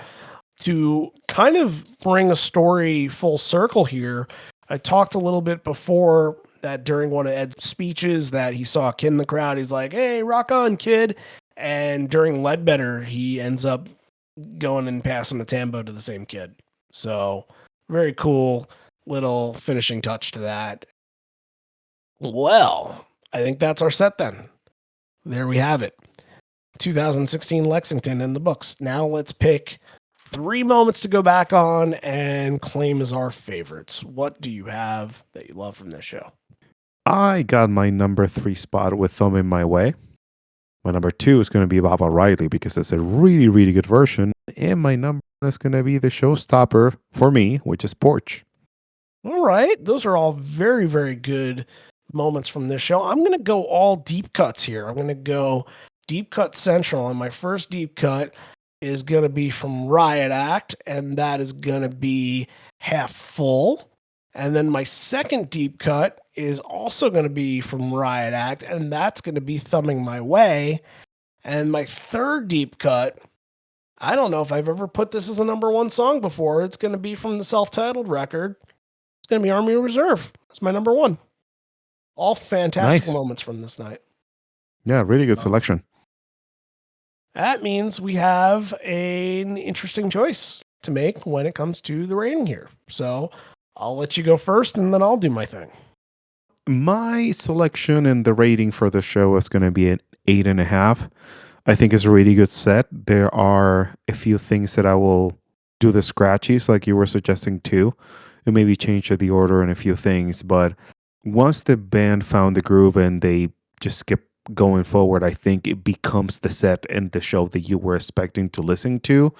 Speaker 1: to kind of bring a story full circle here, I talked a little bit before that during one of Ed's speeches that he saw a kid in the crowd. He's like, "Hey, rock on, kid." And during Ledbetter, he ends up going and passing the tambo to the same kid. So very cool little finishing touch to that. Well, I think that's our set then. There we have it. 2016 Lexington in the books. Now let's pick 3 moments to go back on and claim as our favorites. What do you have that you love from this show?
Speaker 3: I got my number 3 spot with Thumb in My Way. My number 2 is going to be Bob O'Reilly because it's a really, really good version. And my number 1 is going to be the showstopper for me, which is Porch.
Speaker 1: All right. Those are all very, very good moments from this show. I'm going to go all deep cuts here. I'm going to go deep cut central. And my first deep cut is going to be from Riot Act, and that is going to be Half Full. And then my second deep cut is also going to be from Riot Act, and that's going to be Thumbing My Way. And my third deep cut, I don't know if I've ever put this as a number 1 song before. It's going to be from the self-titled record. It's going to be Army Reserve. That's my number 1. All fantastic moments from this night.
Speaker 3: Yeah, really good selection.
Speaker 1: That means we have an interesting choice to make when it comes to the rating here. So I'll let you go first and then I'll do my thing.
Speaker 3: My selection and the rating for the show is going to be an 8.5. I think it's a really good set. There are a few things that I will do the scratchies like you were suggesting too, and maybe change the order and a few things. But once the band found the groove and they just kept going forward, I think it becomes the set and the show that you were expecting to listen to.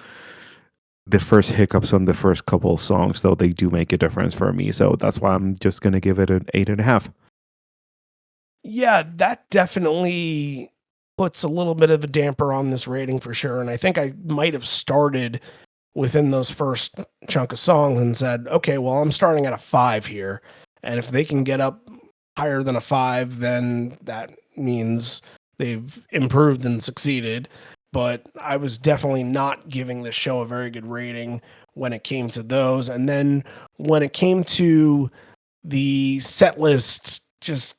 Speaker 3: The first hiccups on the first couple of songs, though, they do make a difference for me. So that's why I'm just going to give it an 8.5.
Speaker 1: Yeah, that definitely puts a little bit of a damper on this rating for sure. And I think I might have started within those first chunk of songs and said, okay, well, I'm starting at a 5 here. And if they can get up higher than a 5, then that means they've improved and succeeded. But I was definitely not giving this show a very good rating when it came to those. And then when it came to the set list, just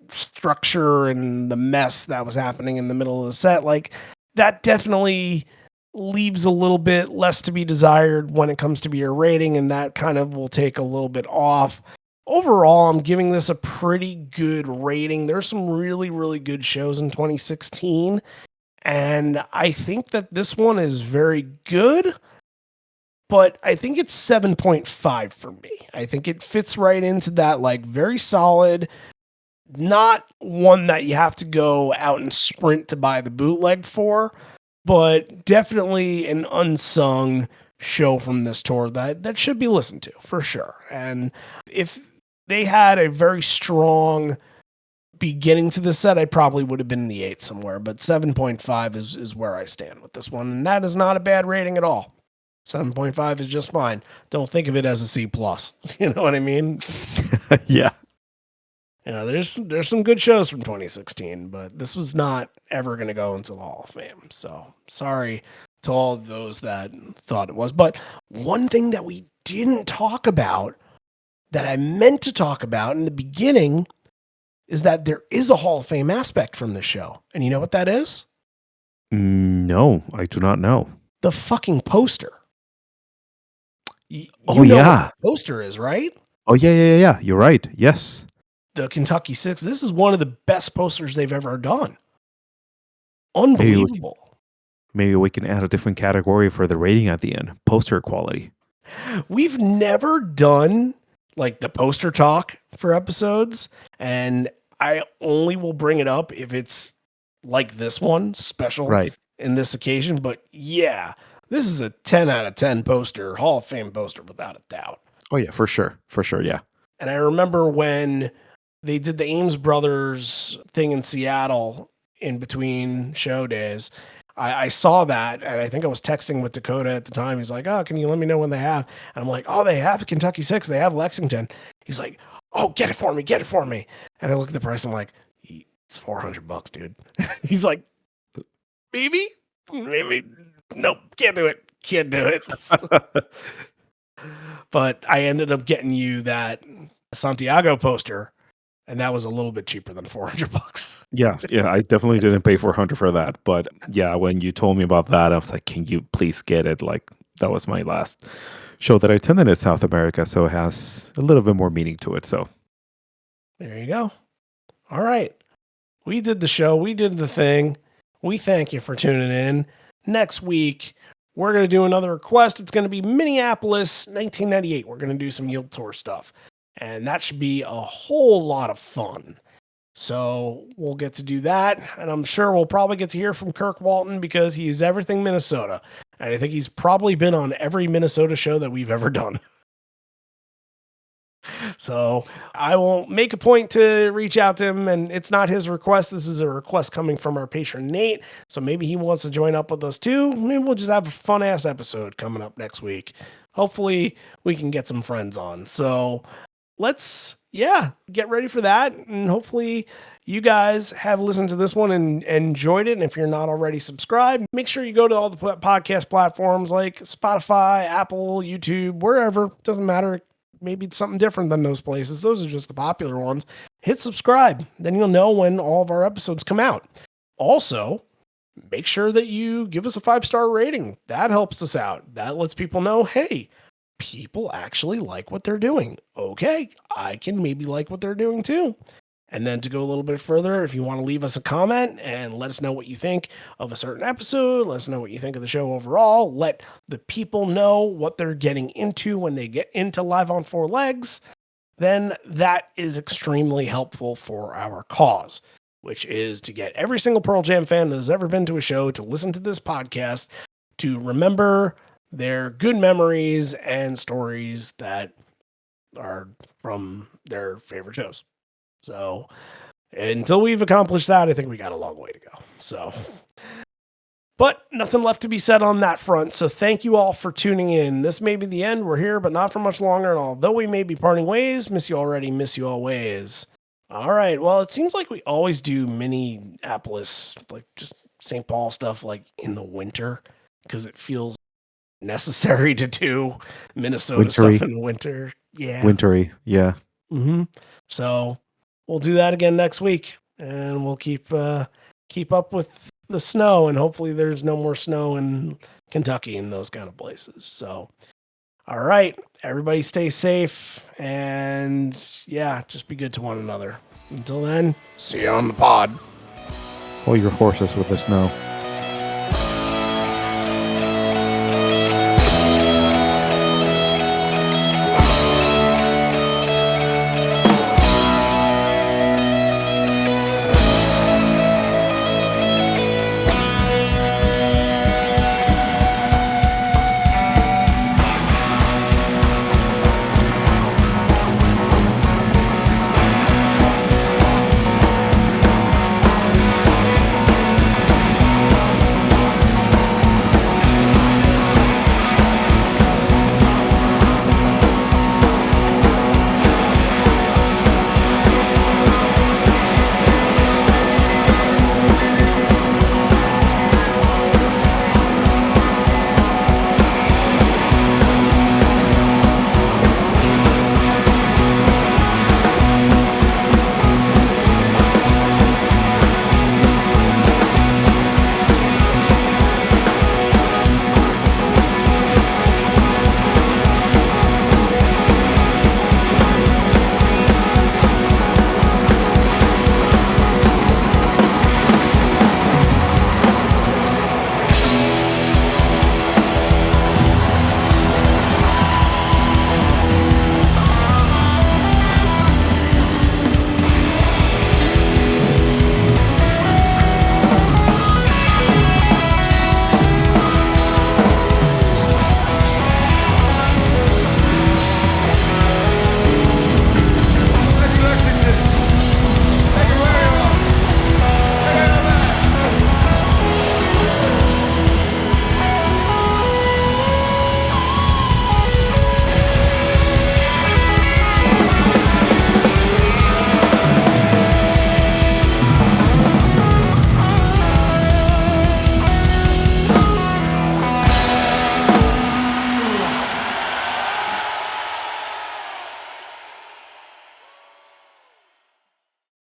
Speaker 1: structure and the mess that was happening in the middle of the set, like that definitely leaves a little bit less to be desired when it comes to your rating. And that kind of will take a little bit off. Overall, I'm giving this a pretty good rating. There's some really, really good shows in 2016. And I think that this one is very good, but I think it's 7.5 for me. I think it fits right into that, like, very solid, not one that you have to go out and sprint to buy the bootleg for, but definitely an unsung show from this tour that should be listened to for sure. And if they had a very strong beginning to the set, I probably would have been in the 8 somewhere, but 7.5 is where I stand with this one. And that is not a bad rating at all. 7.5 is just fine. Don't think of it as a C+. You know what I mean?
Speaker 3: Yeah.
Speaker 1: You know, there's some good shows from 2016, but this was not ever going to go into the Hall of Fame. So sorry to all of those that thought it was. But one thing that we didn't talk about that I meant to talk about in the beginning is that there is a Hall of Fame aspect from this show. And you know what that is?
Speaker 3: No, I do not know.
Speaker 1: The fucking poster. You
Speaker 3: Oh,
Speaker 1: know
Speaker 3: yeah.
Speaker 1: what the poster is, right?
Speaker 3: Oh, yeah. You're right. Yes.
Speaker 1: The Kentucky Six. This is one of the best posters they've ever done. Unbelievable.
Speaker 3: Maybe we can add a different category for the rating at the end. Poster quality.
Speaker 1: We've never done like the poster talk for episodes, and I only will bring it up if it's like this one, special
Speaker 3: Right.
Speaker 1: in this occasion. But yeah, this is a 10 out of 10 poster, Hall of Fame poster without a doubt.
Speaker 3: Oh, yeah, for sure. For sure, yeah.
Speaker 1: And I remember when they did the Ames Brothers thing in Seattle in between show days, I saw that, and I think I was texting with Dakota at the time. He's like, "Oh, can you let me know when they have?" And I'm like, "Oh, they have Kentucky 6. They have Lexington." He's like, "Oh, get it for me. And I look at the price. I'm like, "It's $400, dude." He's like, maybe, nope, can't do it. But I ended up getting you that Santiago poster, and that was a little bit cheaper than $400.
Speaker 3: Yeah, I definitely didn't pay $400 for that. But yeah, when you told me about that, I was like, can you please get it? Like, that was my last show that I attended in South America, so it has a little bit more meaning to it. So
Speaker 1: there you go. All right. We did the show. We did the thing. We thank you for tuning in. Next week, we're going to do another request. It's going to be Minneapolis, 1998. We're going to do some Yield Tour stuff, and that should be a whole lot of fun. So we'll get to do that, and I'm sure we'll probably get to hear from Kirk Walton because he's everything Minnesota, and I think he's probably been on every Minnesota show that we've ever done. So I will make a point to reach out to him, and it's not his request. This is a request coming from our patron, Nate. So maybe he wants to join up with us too. Maybe we'll just have a fun ass episode coming up next week. Hopefully we can get some friends on. So let's, get ready for that. And hopefully you guys have listened to this one and enjoyed it. And if you're not already subscribed, make sure you go to all the podcast platforms like Spotify, Apple, YouTube, wherever. Doesn't matter. Maybe it's something different than those places. Those are just the popular ones. Hit subscribe. Then you'll know when all of our episodes come out. Also, make sure that you give us a 5-star rating. That helps us out. That lets people know, hey, people actually like what they're doing. Okay, I can maybe like what they're doing too. And then to go a little bit further, if you want to leave us a comment and let us know what you think of a certain episode, let us know what you think of the show overall, let the people know what they're getting into when they get into Live on Four Legs, then that is extremely helpful for our cause, which is to get every single Pearl Jam fan that has ever been to a show to listen to this podcast to remember their good memories and stories that are from their favorite shows. So until we've accomplished that, I think we got a long way to go. So, but nothing left to be said on that front. So thank you all for tuning in. This may be the end. We're here, but not for much longer. And although we may be parting ways, miss you already, miss you always. All right. Well, it seems like we always do Minneapolis, like just St. Paul stuff, like in the winter, because it feels necessary to do Minnesota stuff in the winter. Yeah.
Speaker 3: Wintry. Yeah.
Speaker 1: Mm-hmm. So we'll do that again next week, and we'll keep up with the snow, and hopefully there's no more snow in Kentucky and those kind of places. So, all right, everybody stay safe, and just be good to one another. Until then, see you on the pod.
Speaker 3: Hold your horses with the snow.